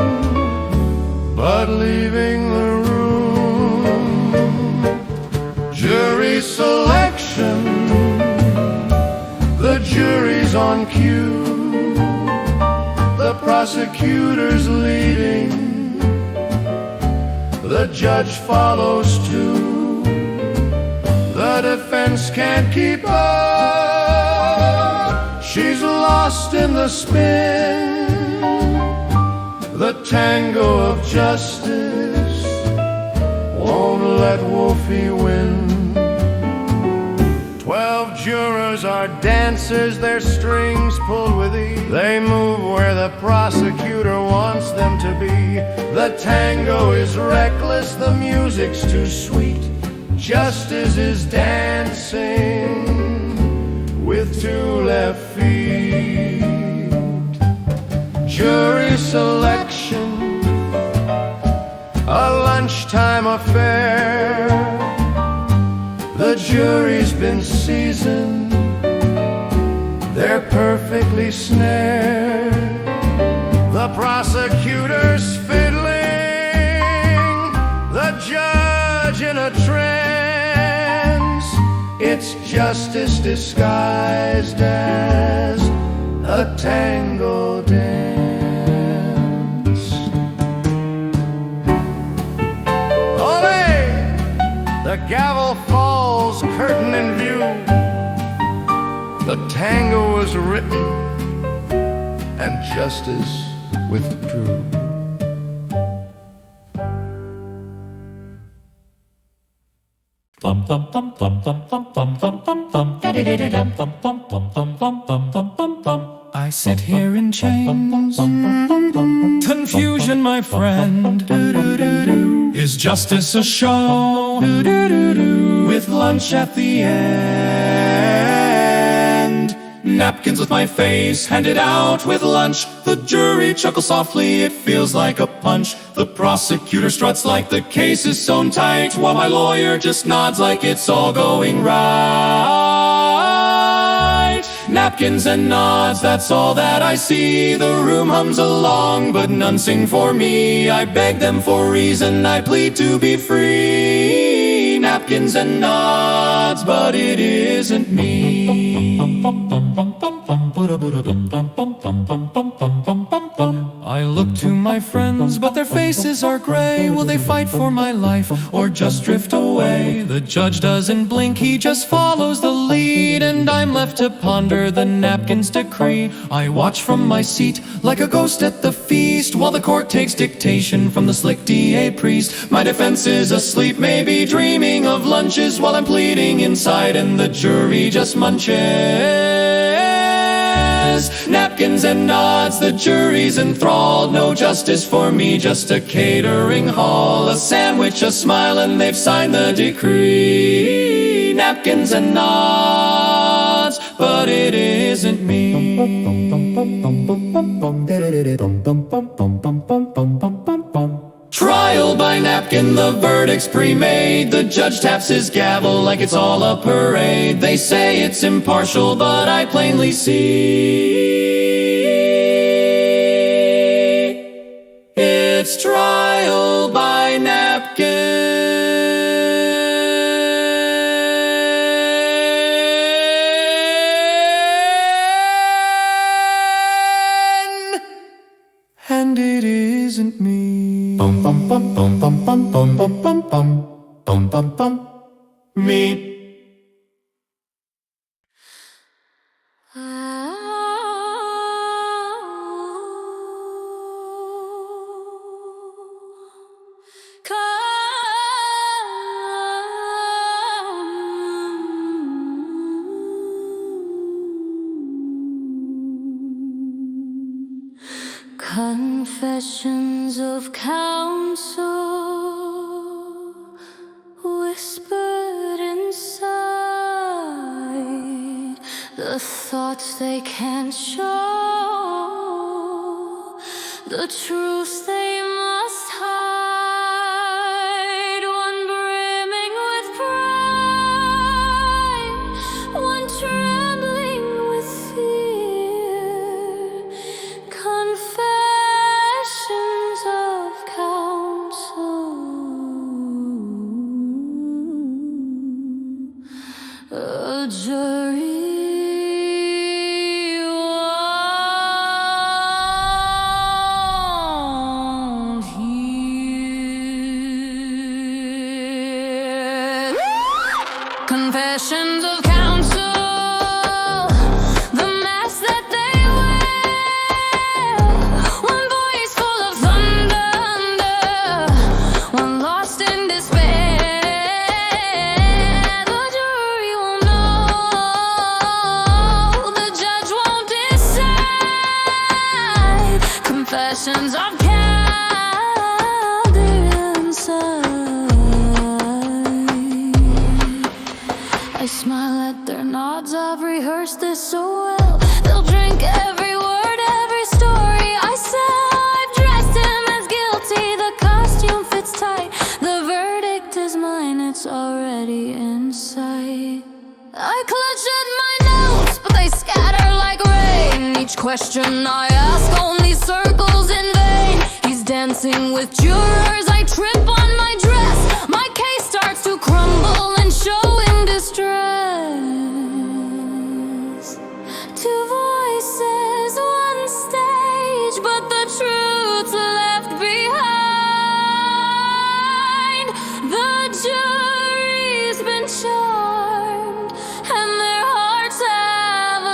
but leaving the room. Jury selection, the jury's on cue. The prosecutor's leading, the judge follows too. The defense can't keep up, she's lost in the spin. The tango of justice won't let Wolfie win. 12 jurors are dancers, their strings pulled with ease. They move where the prosecutor wants them to be. The tango is reckless, the music's too sweet. Justice is dancing with two left feet. Jury selection, a lunchtime affair. The jury's been seasoned, they're perfectly snared. The prosecutor's fiddling, the judge in a trance. It's justice disguised as a tango dance. Ole! The gavel falls, curtain in view. The tango was written and justice withdrew. I sit here in chains, confusion, my friend. Is justice a show with lunch at the end? Napkins with my face handed out with lunch. The jury chuckles softly, it feels like a punch. The prosecutor struts like the case is sewn tight, while my lawyer just nods like it's all going right. Napkins and nods, that's all that I see. The room hums along, but none sing for me. I beg them for reason, I plead to be free. Napkins and nods, but it isn't me. I look to my friends, but their faces are gray. Will they fight for my life, or just drift away? The judge doesn't blink, he just follows the lead, and I'm left to ponder the napkin's decree. I watch from my seat like a ghost at the feast, while the court takes dictation from the slick DA priest. My defense is asleep, maybe dreaming of lunches, while I'm pleading inside and the jury just munches. Napkins and nods, the jury's enthralled. No justice for me, just a catering hall. A sandwich, a smile, and they've signed the decree. Napkins and nods, but it isn't me. Trial by napkin, the verdict's pre-made. The judge taps his gavel like it's all a parade. They say it's impartial, but I plainly see it's trial by napkin. And it isn't me. Bum bum bum bum bum bum bum bum bum bum bum bum bum. Me. Confessions of counsel whispered inside, the thoughts they can't show, the truths they must hide. One brimming with pride, one trembling with fear. Confessions of counsel, a jury won't hear. Confessions of counsel, the mask that they wear. One voice full of thunder, one lost in despair. The jury won't know, the judge won't decide. Confessions of candor inside. I smile at their nods, I've rehearsed this so well. They'll drink every word, every story I sell. I've dressed him as guilty, the costume fits tight. The verdict is mine, it's already in sight. I clutch at my notes, but they scatter like rain. Each question I ask only circles in vain. He's dancing with jurors, I trip on my dress. My case starts to crumble and show in distress. Two voices, one stage, but the truth's left behind. The jury's been charmed, and their hearts have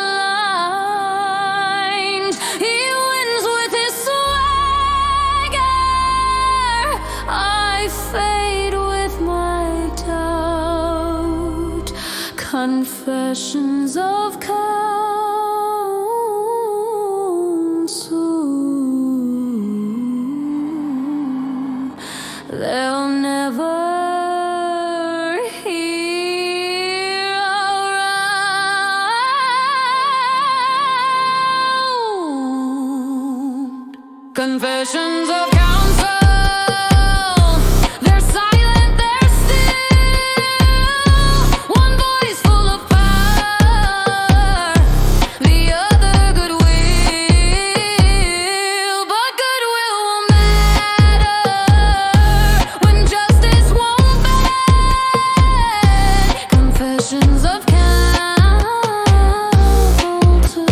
aligned. He wins with his swagger, I fade with my doubt. Confessions of counsel, they'll never hear around. Confessions of counsel, they're silent, they're still. One voice full of power, the other goodwill. But goodwill won't matter when justice won't bend. Confessions of counsel to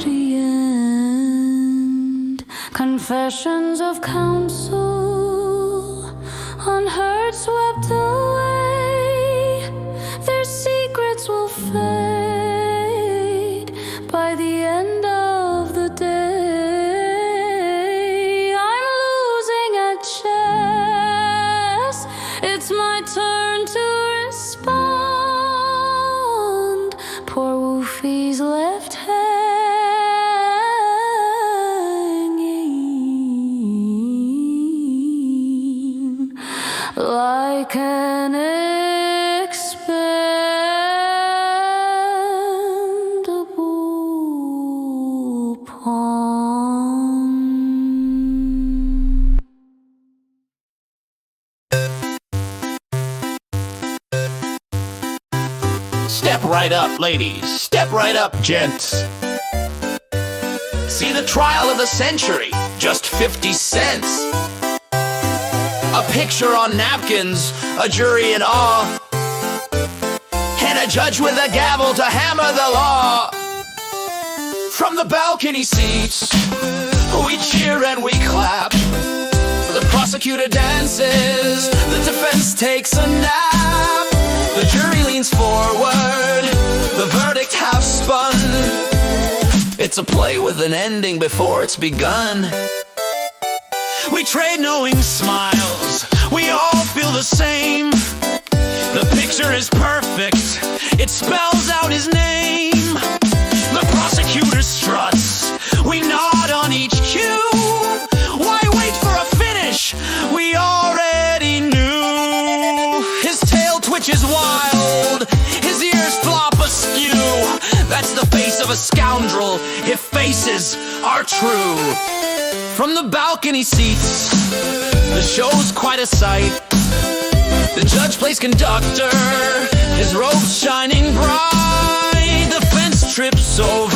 the end. Confessions of counsel, unheard, swept away. Their secrets will fade by the end of the day. I'm losing at chess, it's my turn to respond. Poor Wolfie's left hanging like an expendable Step right up, ladies. Step right up, gents. See the trial of the century, just 50 cents. A picture on napkins, a jury in awe, and a judge with a gavel to hammer the law. From the balcony seats, we cheer and we clap. The prosecutor dances, the defense takes a nap. The jury leans forward, the verdict half spun. It's a play with an ending before it's begun. We trade knowing smiles, we all feel the same. The picture is perfect, it spells out his name. The prosecutor struts, we nod on each cue. Why wait for a finish? We already knew. His tail twitches wild, his ears flop askew. That's the face of a scoundrel, if faces are true. From the balcony seats, the show's quite a sight. The judge plays conductor, his robe's shining bright. The fence trips over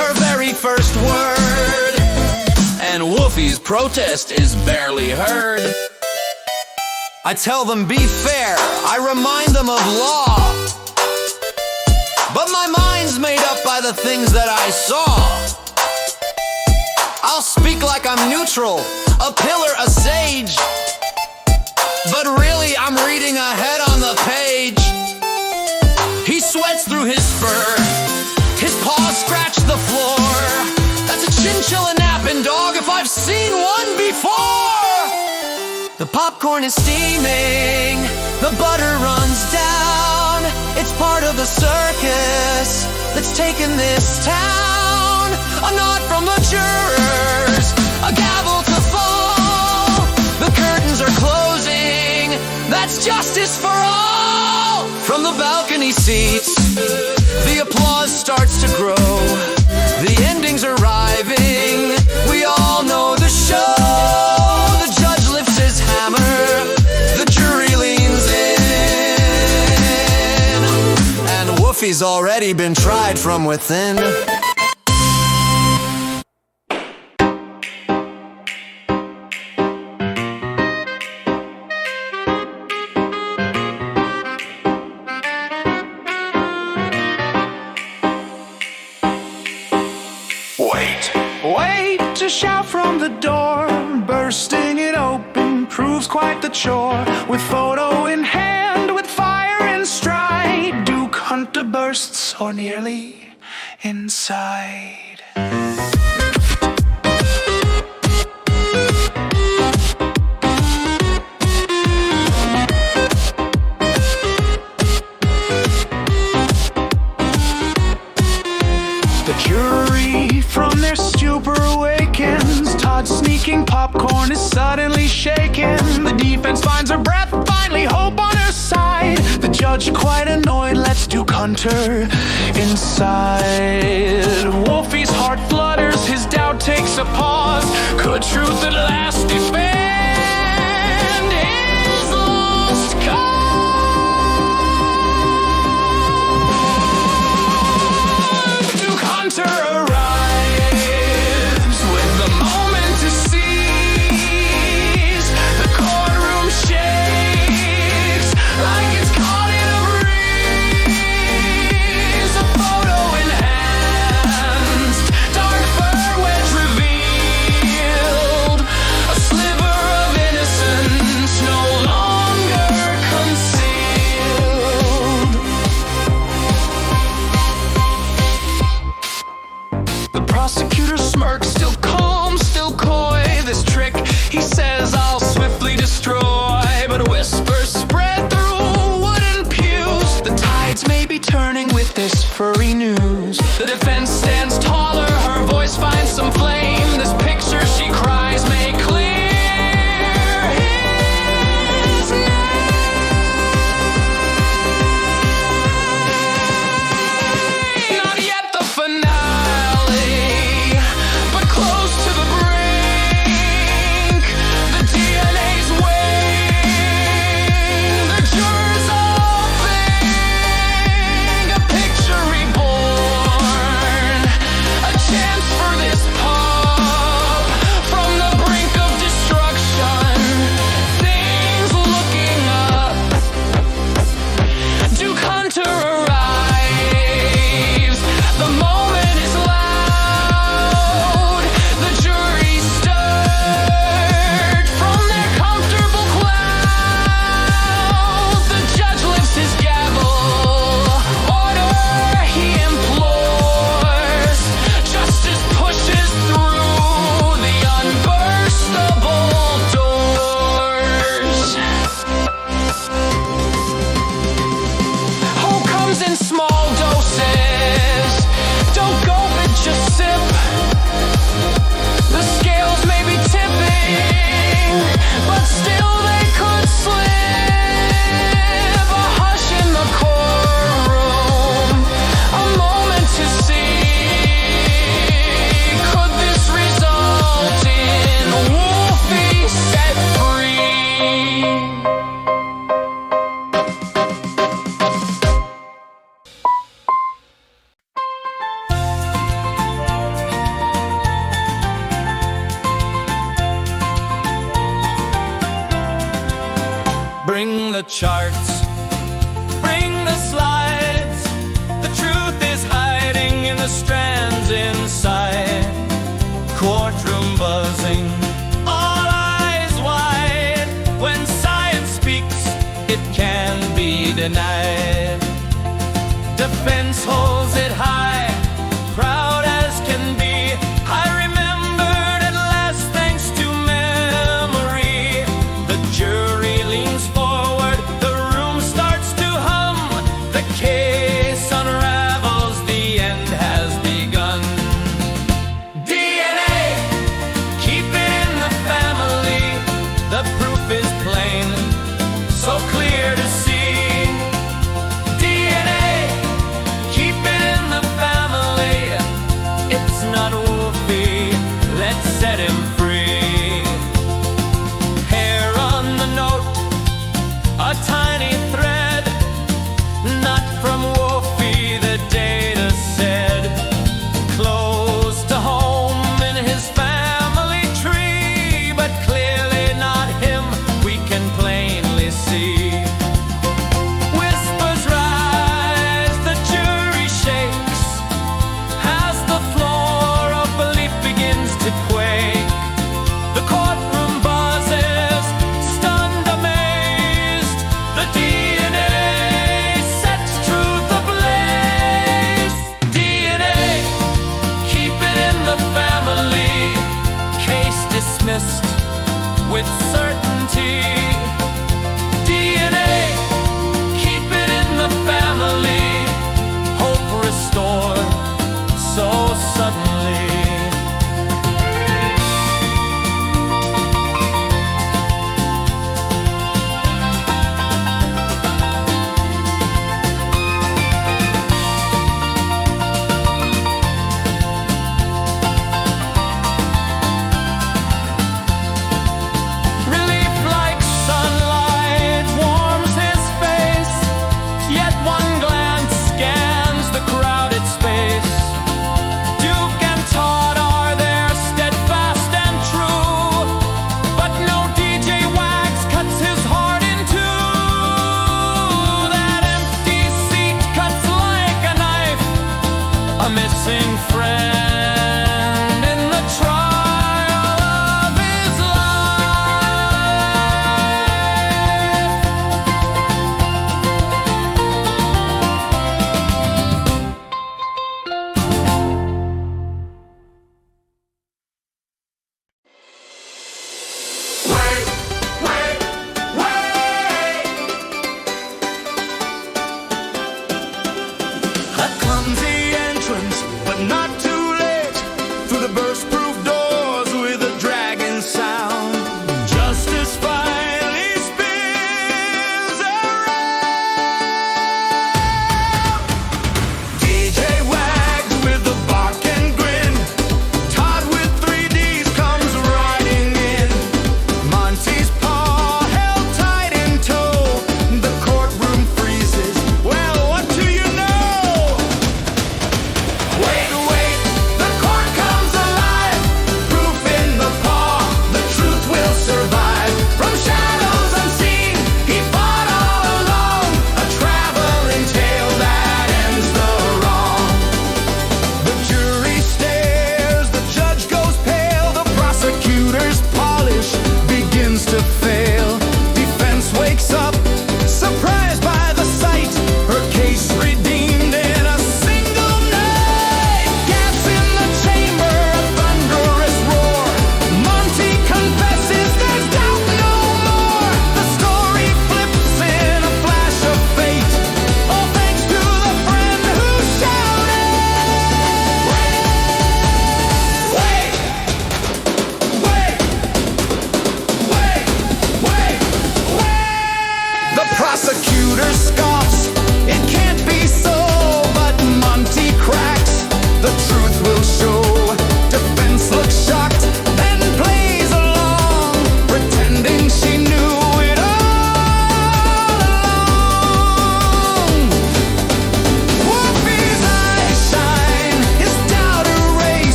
her very first word, and Wolfie's protest is barely heard. I tell them be fair, I remind them of law, but my mind's made up by the things that I saw. I'll speak like I'm neutral, a pillar, a sage, but really I'm reading ahead on the page. He sweats through his fur, his paws scratch the floor. That's a Chinchillanappin, dog, if I've seen one before. The popcorn is steaming, the butter runs down. It's part of the circus that's taken this town. A nod from the jurors, a gavel to fall. The curtains are closing, that's justice for all. From the balcony seats, the applause starts to grow. The ending's arriving, we all know the show. The judge lifts his hammer, the jury leans in, and Woofie's already been tried from within. Wait to shout from the door, bursting it open proves quite the chore. With photo in hand, with fire in stride, Duke Hunter bursts or nearly inside. The jury from their stupor awakens. Todd's sneaking popcorn is suddenly shaken. The defense finds her breath, finally hope on her side. The judge, quite annoyed, lets Duke Hunter inside. Wolfie's heart flutters, his doubt takes a pause. Could truth at last defend his lost cause? Duke Hunter arrives with the moment to seize. The courtroom shakes like it's caught in a breeze. A photo in hands, dark fur wedge revealed. A sliver of innocence no longer concealed. The prosecutor smirks, still calm, still coy. This trick, he says, I'll swiftly destroy. But whispers spread through wooden pews. The tides may be turning with this furry news. The defense stands taller, her voice finds some flame. This picture, she cries, may clear his name. Not yet the finale, but close to the brink. The DNA's waiting, the jurors all think charts. Bring the slides. The truth is hiding in the strands inside. Courtroom buzzing, all eyes wide. When science speaks, it can be denied. Defense holds it high, proud as can be. I remembered at last thanks to memory. The jury leans forward, the room starts to hum. The case unravels, the end has begun. DNA, keep it in the family. The proof is plain, so clear to see. DNA, keep it in the family. It's not Wolfie, let's set him free. Hair on the note, a tiny thread, not from Wolfie, the data said. Close to home in his family tree, but clearly not him, we can plainly see. Whispers rise, the jury shakes, as the floor of belief begins to quake. The courtroom buzzes, stunned, amazed. The DNA sets truth ablaze. DNA, keep it in the family. Case dismissed with certainty. DNA, keep it in the family. Hope restored so suddenly.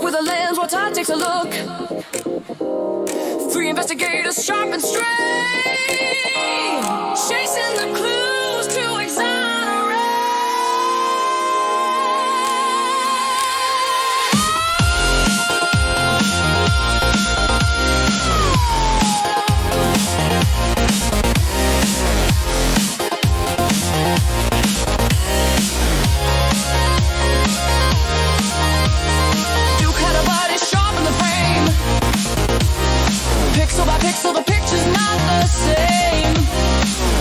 with a lens while time takes a look. 3 investigators sharp and straight, chasing the clues to exonerate. Pixel by pixel, the picture's not the same.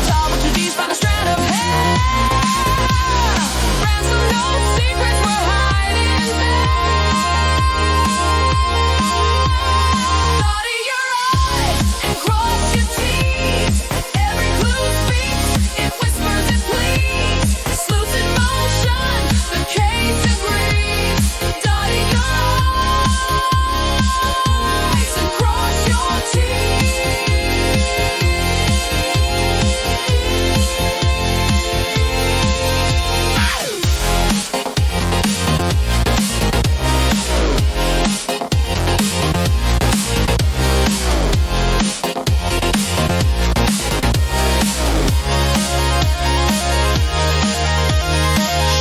Tall with 2Ds by the strand of hair. Ransom notes, secrets we're hiding there. Dotting your I's and cross your T's. Every clue speaks, it whispers, it pleads. Sleuths in motion, the case agrees. Dotting your I's and cross your T's.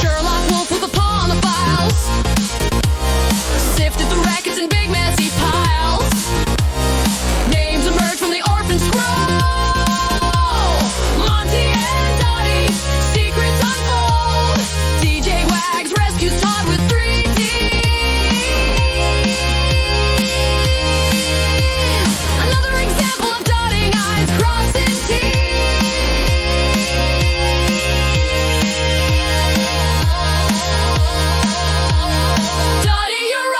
Sherlock Wolf with a paw on the files, sifted the records in big messy piles. Names emerge from the orphan scroll. Monty and Dottie, secrets unfold. DJ Wags rescues Todd with 3D. Another example of dotting I's, crossing T's. Dotting your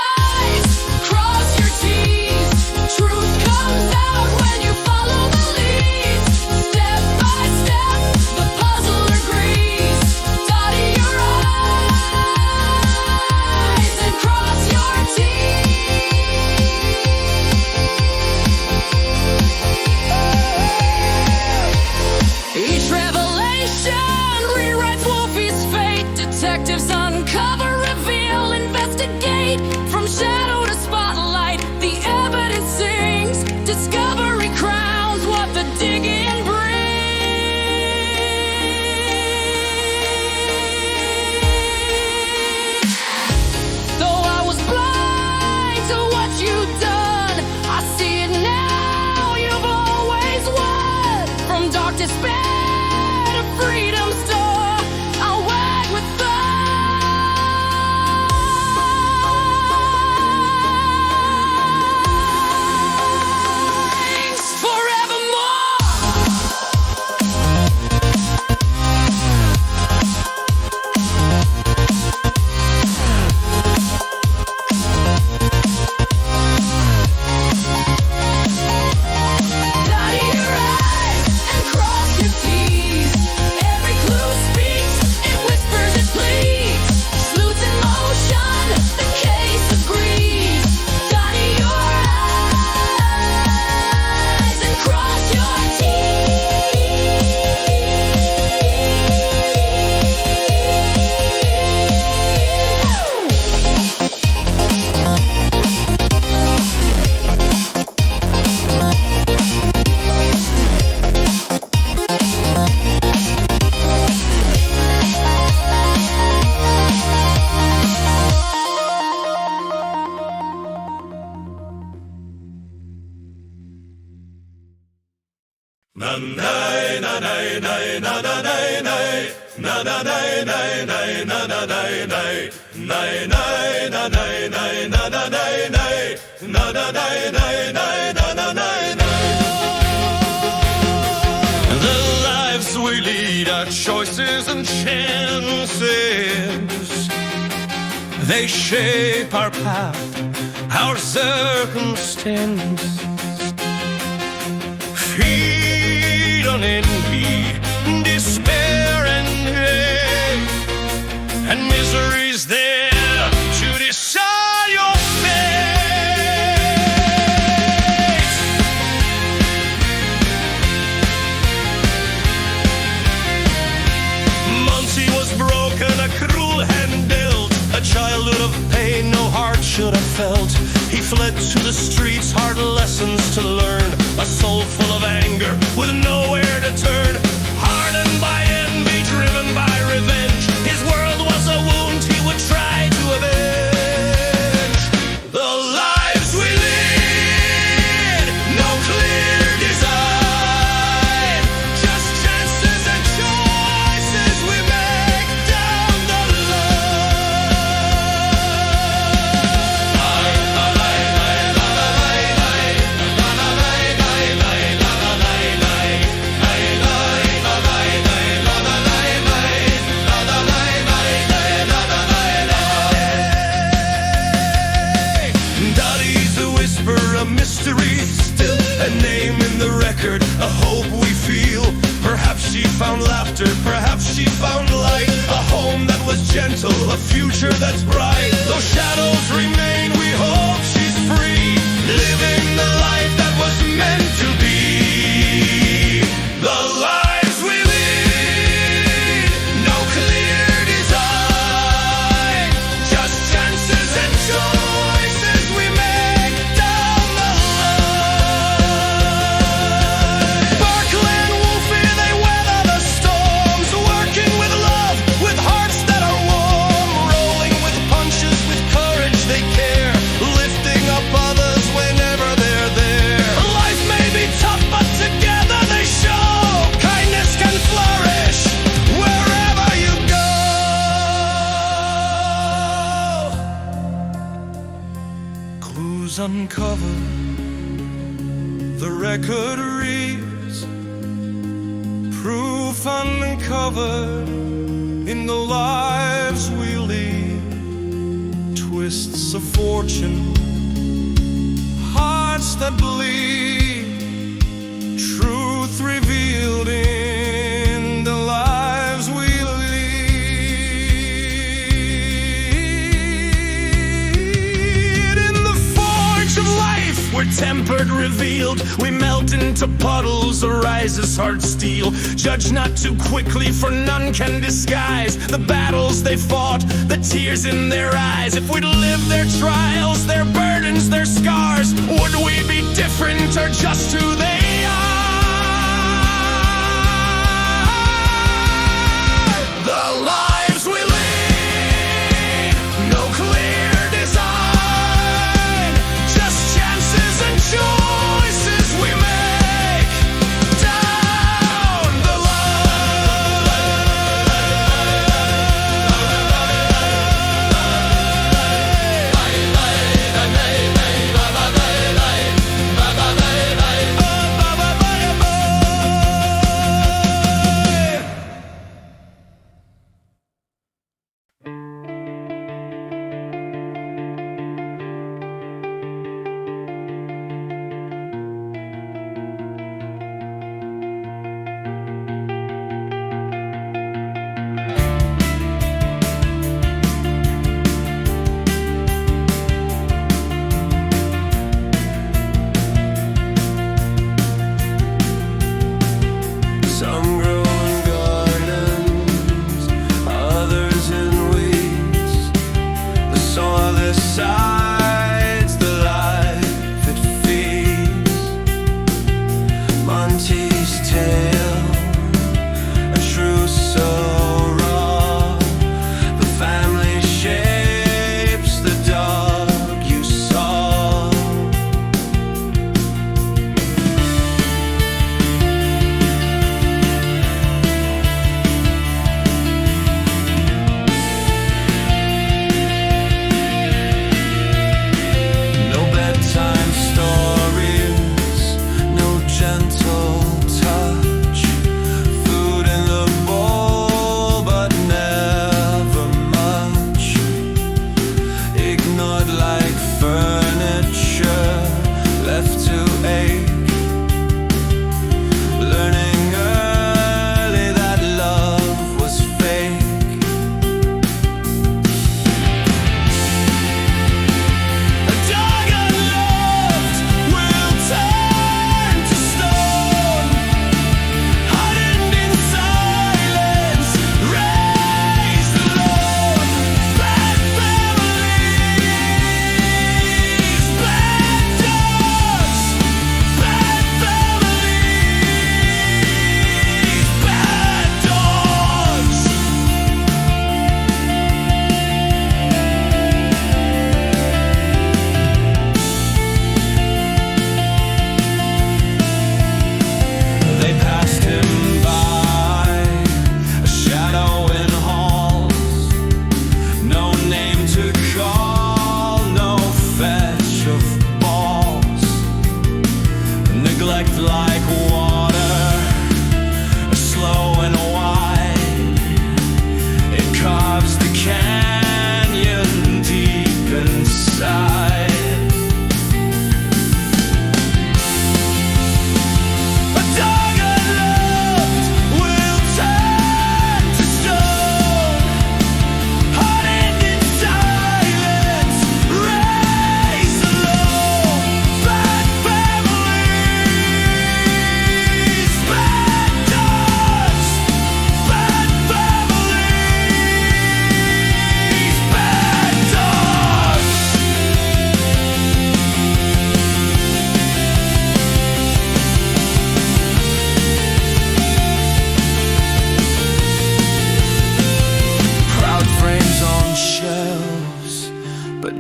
I's, cross your T's. Truth comes out when you follow the leads. Step by step, the puzzle agrees. Dotting your I's and cross your T's. Each revelation rewrites Wolfie's fate. Detectives uncover, reveal, investigate. From shadow to spotlight, the evidence sings. Discovery crowns what the digging brings. Though I was blind to what you've done, I see it now, you've always won. From dark despair to freedom store, I'll wag with thanks forevermore. Dotting your I's and cross your T's. Every clue speaks, it whispers, it pleads. Sleuths in motion, the case agrees. Dotting your I's and cross your The lives we lead are choices and chances. They shape our path, our circumstance. Feed on envy, despair and hate, and misery's there to decide your fate. Monty was broken, a cruel hand dealt, a childhood of pain no heart should have felt. He fled to the streets, hard lessons to learn. A soul full of anger with nowhere to turn. Hardened by envy, driven by revenge. His world was a wound he would try to avenge. The lives we lead, no clear design. Just chances and choices we make down the Dottie's a whisper, a mystery, still a name in the record, a hope we feel. Perhaps she found laughter, perhaps she found light, a home that was gentle, a future that's bright. Though shadows remain, we hope she's free, living the life that was meant to be. The lives we lead, no clear design, just chances and choices we make down the line. Barkley and Wolfie, they weather the storms, working with love, with hearts that are warm, rolling with punches, with courage they care, lifting up others whenever they're there. Life may be tough, but together they show kindness can flourish wherever you go. Clues uncovered, the record reads, proof uncovered in the lives we lead. Twists of fortune, hearts that bleed, truth revealed in the lives we lead. In the forge of life, we're tempered, revealed. We melt into puddles, arise as hard steel. Judge not too quickly, for none can disguise the battles they fought, the tears in their eyes. If we'd lived their trials, their burdens, their scars, would we be different or just who they are? The lives we lead, no clear design, just chances and choices we make down the line.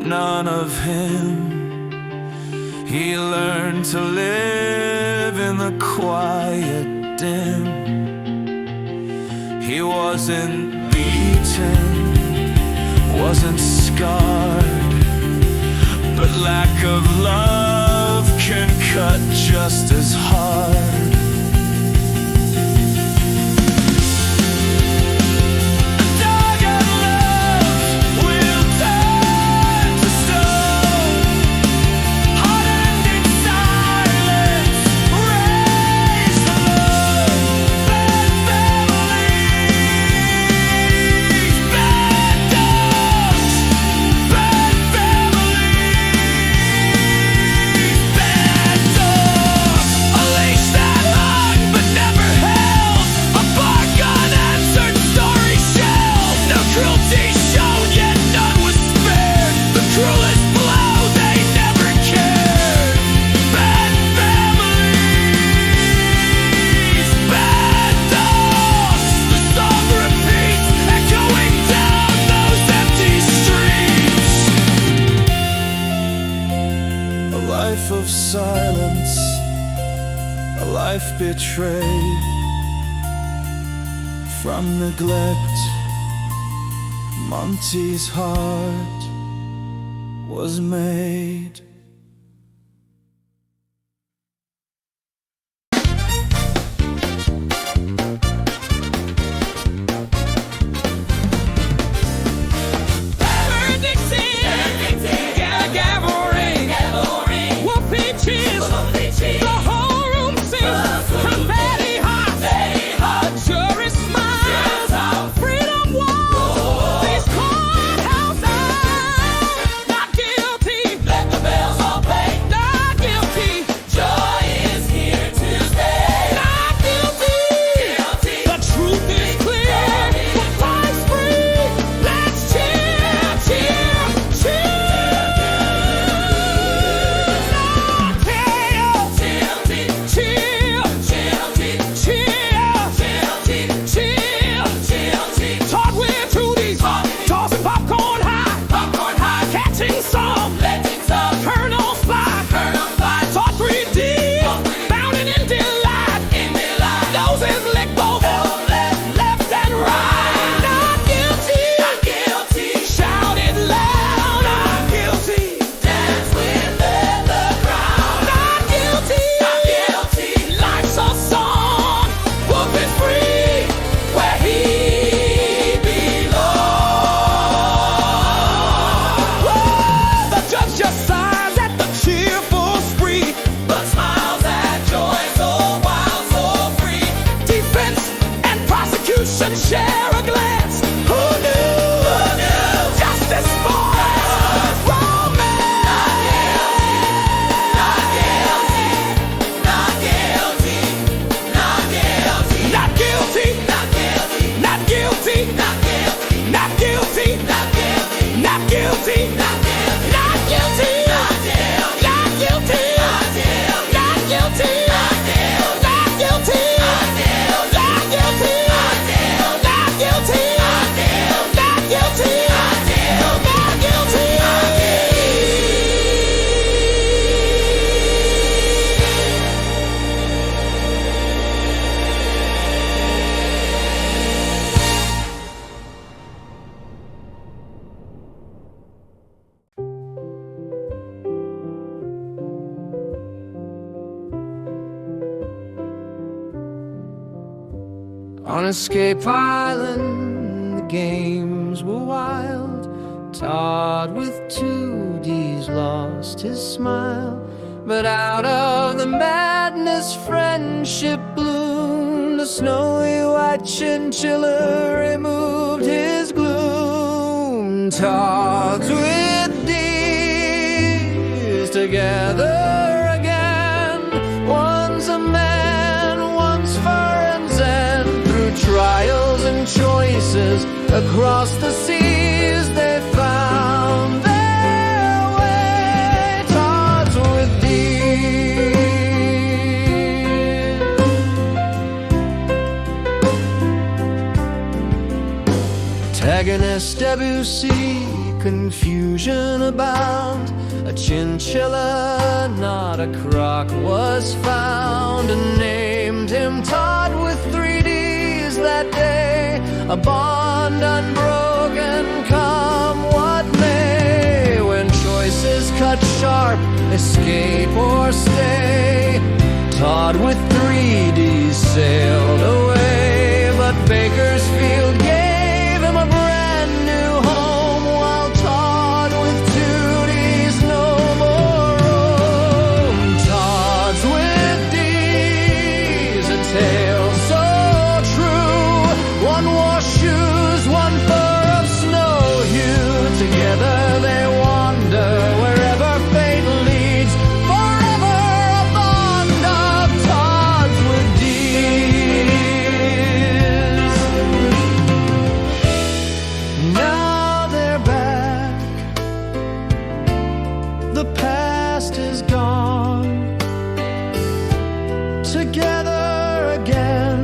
none of him. He learned to live in the quiet dim. He wasn't beaten, wasn't scarred, but lack of love can cut just as hard. Of silence, a life betrayed from neglect. Monty's heart was made. On Escape Island, the games were wild. Todd with 2 Ds lost his smile. But out of the madness, friendship bloomed. A snowy white chinchilla removed his gloom. Todd's with D's together again. One's a man, one's friends, and through trials and choices across the seas they found their way. Todd's with D's. Antagonist Debussy confusion abound. A chinchilla, not a croc, was found and named him Todd with 3 Ds that day. A bond unbroken, come what may. When choices cut sharp, escape or stay, Todd with 3 Ds sailed away. But Bakersfield gave him a brand new home, while Todd with 2 Ds no more roam. Todds with Ds, a tale so true. One wore shoes, one fur of snow hue. Together they wander wherever fate leads. Forever a bond of Todds with Ds. Now they're back. The past is gone. Together again.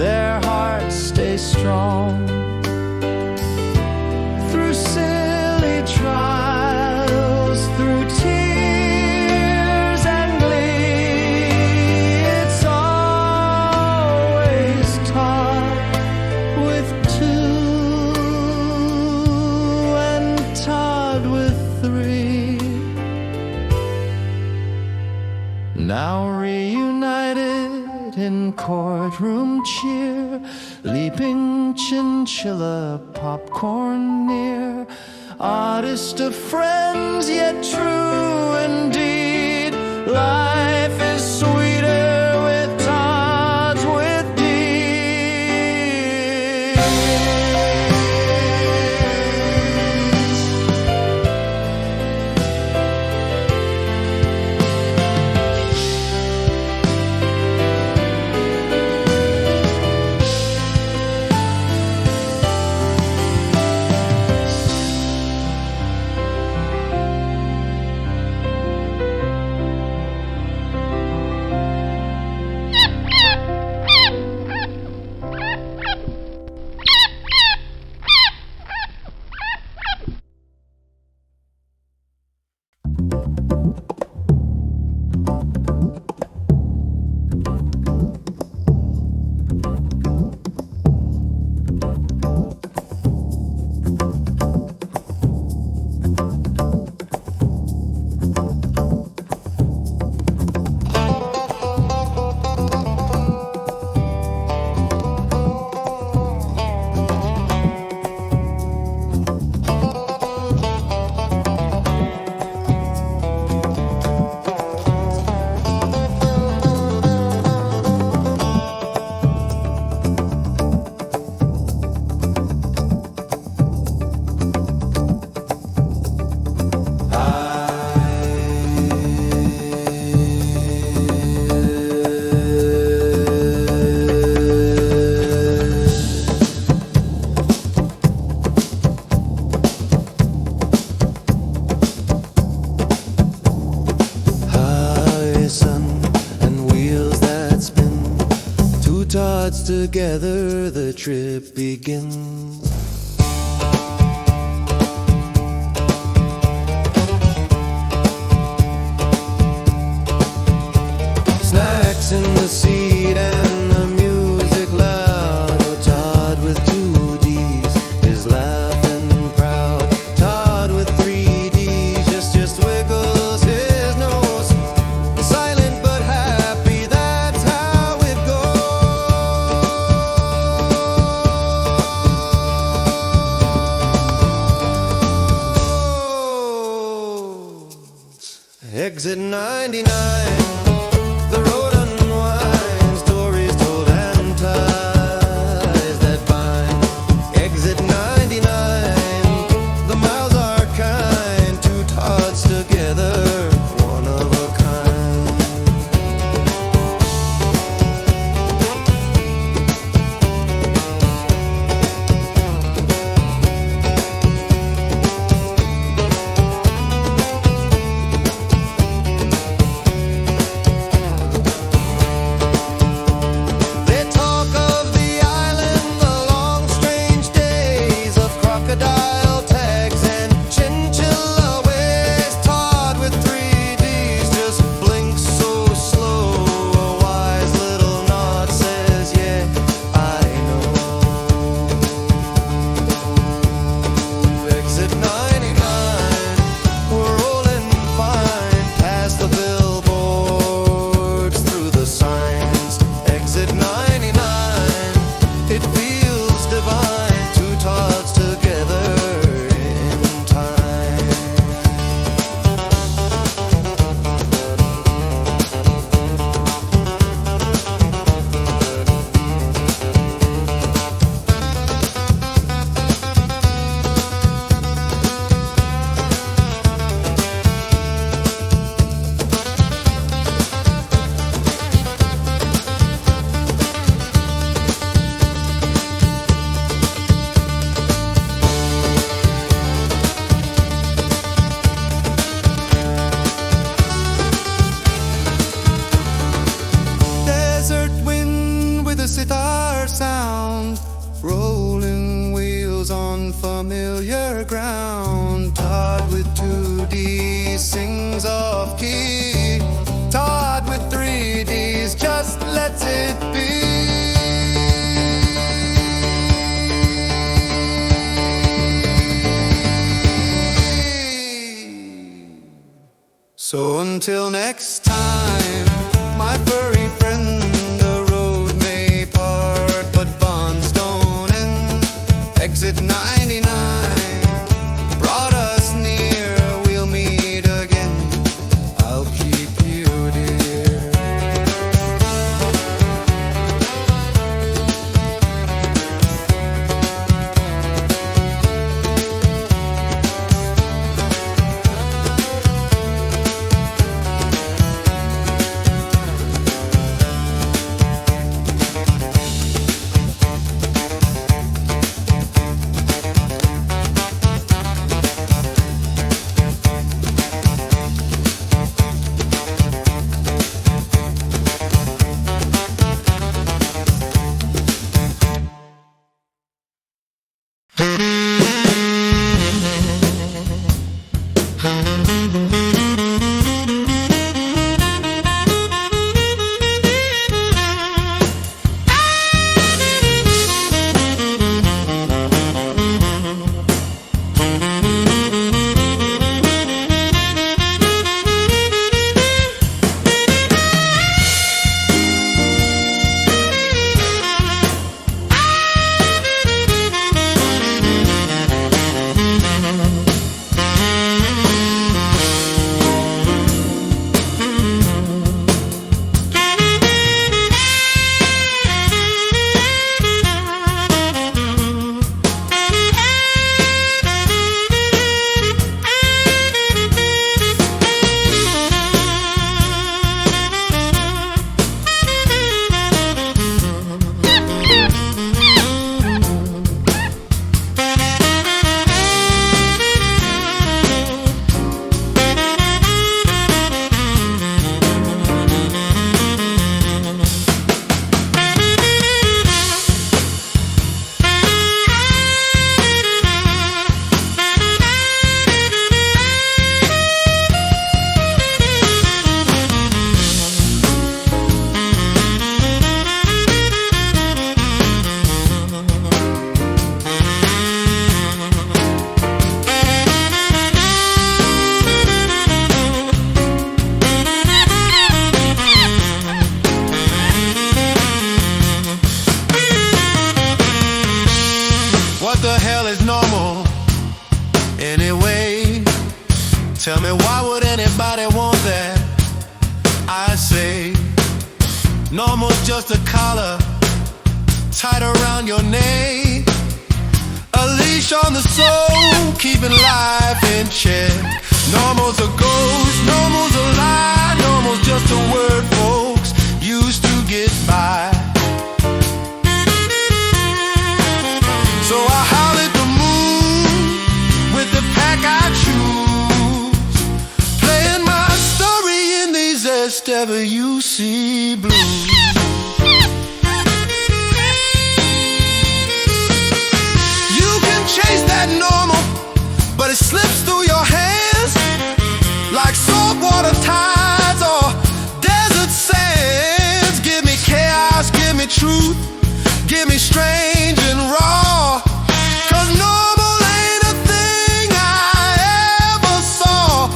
Their hearts stay strong. Through silly trials, through tears and glee, it's always Todd with 2 and Todd with 3. Now reunited in courtroom cheer, leaping chinchilla popcorn near. Oddest of friends, yet true indeed. Life is sweeter with Todds with Ds. Together the trip begins. Snacks in the seat and the music loud. Oh, Todd with 2 Ds is laughing proud. Todd with 3 Ds just wiggles his nose. Silent but happy, that's how it goes. Exit 99. The road unwinds, stories told and ties that bind. Exit 99. The miles are kind, 2 Todds together, one of a kind. familiar ground. Todd with 2 Ds sings off key. Todd with 3 Ds just lets it be. So until next time, my furry friend, the road may part, but bonds don't end. Exit 99 brought us near, we'll meet again, I'll keep you dear. Tell me, why would anybody want that? I say, normal's just a collar tied around your neck, a leash on the soul, keeping life in check. Normal's a ghost, normal's a lie, normal's just a word folks used to get by. So I howl at the moon with the pack I choose, playing my story in these SWC blues. You can chase that normal, but it slips through your hands like saltwater tides or desert sands. Give me chaos, give me truth, give me strange and raw, 'cause normal ain't a thing I ever saw.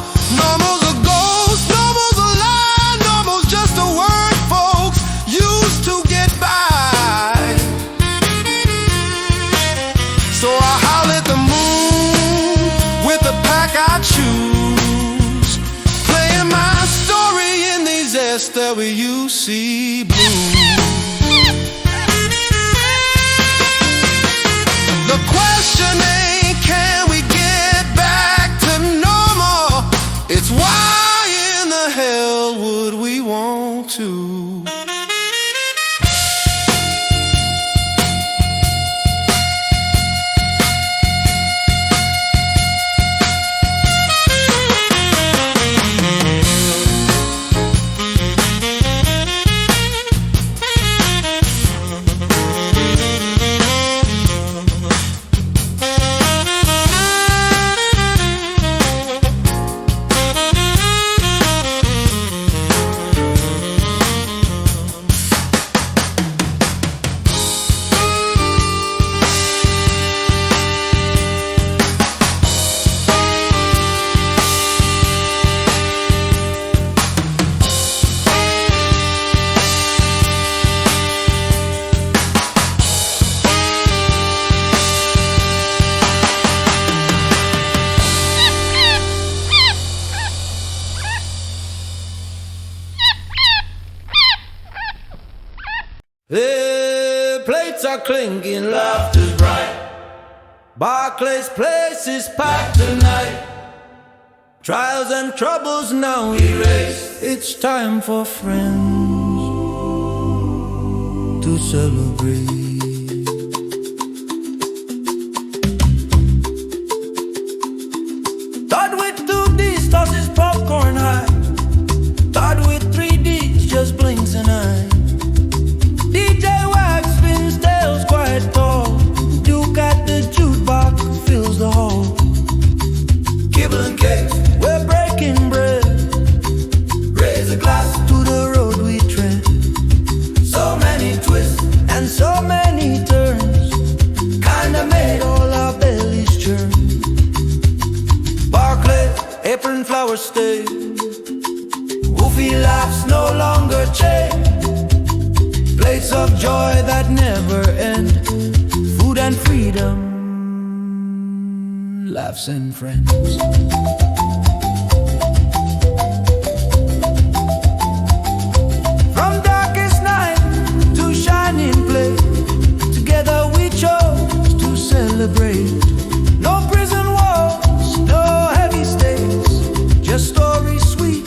Normal's a ghost, normal's a lie, normal's just a word folks used to get by. So I howl at the moon with the pack I choose, playing my story in these SWC blues. The question ain't can we get back to normal, it's why in the hell would we want to? are clinking, laughter's bright. Barclays Place is packed tonight. Trials and troubles now erased. It's time for friends to celebrate. Todd with 2Ds tosses popcorn high. Todd with 3Ds just blinks an eye. DJ Wax spins tails quite tall. Duke at the jukebox fills the hall. Kibble and cake, we're breaking bread. Raise a glass to the road we tread. So many twists and so many turns, kinda made all our bellies churn. Barclay, apron flowers stay. Woofy laughs no longer chain. Plates of joy that never end. Food and freedom, laughs and friends. From darkest night to shining place, together we chose to celebrate. No prison walls, no heavy stakes, just stories sweet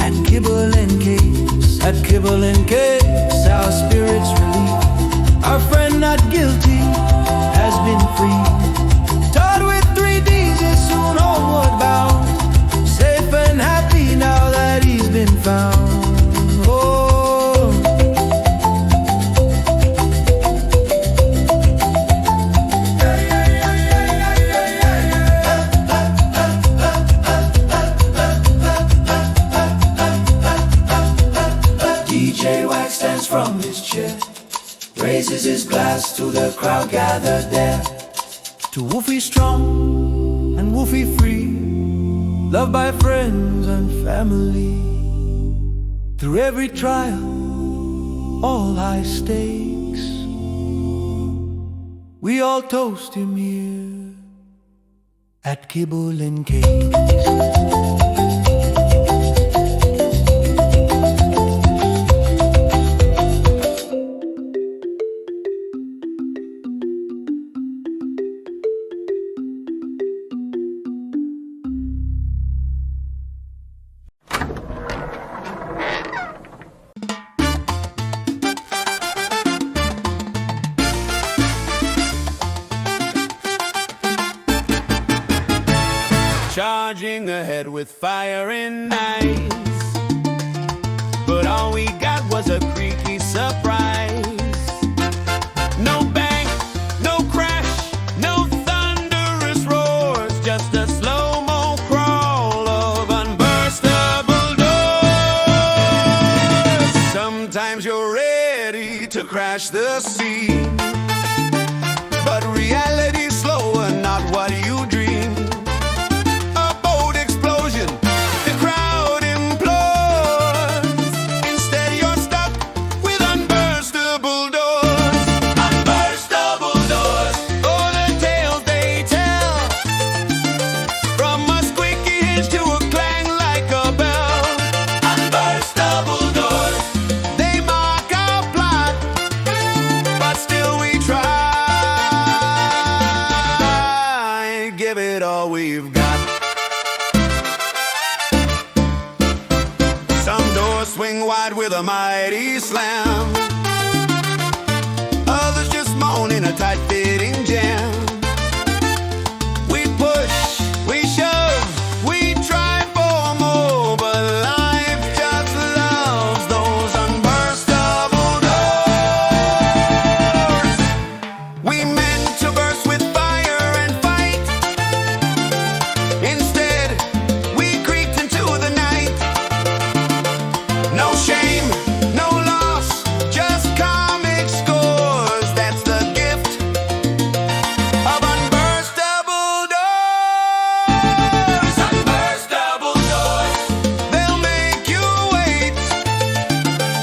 at Kibble and Cakes. At Kibble and Cakes, our spirits relief. Our friend not guilty has been free. Todd with 3Ds is soon homeward bound, safe and happy now that he's been found. Oh, DJ Wax stands from his chair, raises his glass to the crowd gathered there. To Woofy strong and Woofy free, loved by friends and family. Through every trial, all high stakes, we all toast him here at Kibble and Cakes. Charging ahead with fire and ice, but all we got was a creaky surprise. No bang, no crash, no thunderous roars, just a slow-mo crawl of unburstable doors. Sometimes you're ready to crash the scene, but reality's slower, not what you dream. With a mighty slam, others just moan in a tight-fitting jam. We push, we shove, we try for more, but life just loves those unburstable doors. We meant to burst with fire and fight, instead we creaked into the night. No shame, no loss, just comic scores. That's the gift of unburstable doors. Unburstable doors, they'll make you wait,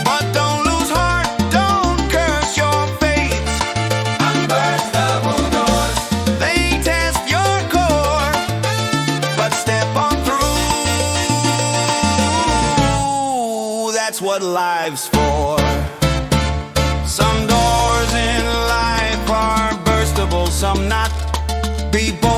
but don't lose heart, don't curse your fate. Unburstable doors, they test your core, but step on through. That's what life's for. Some doors in life some not. Be born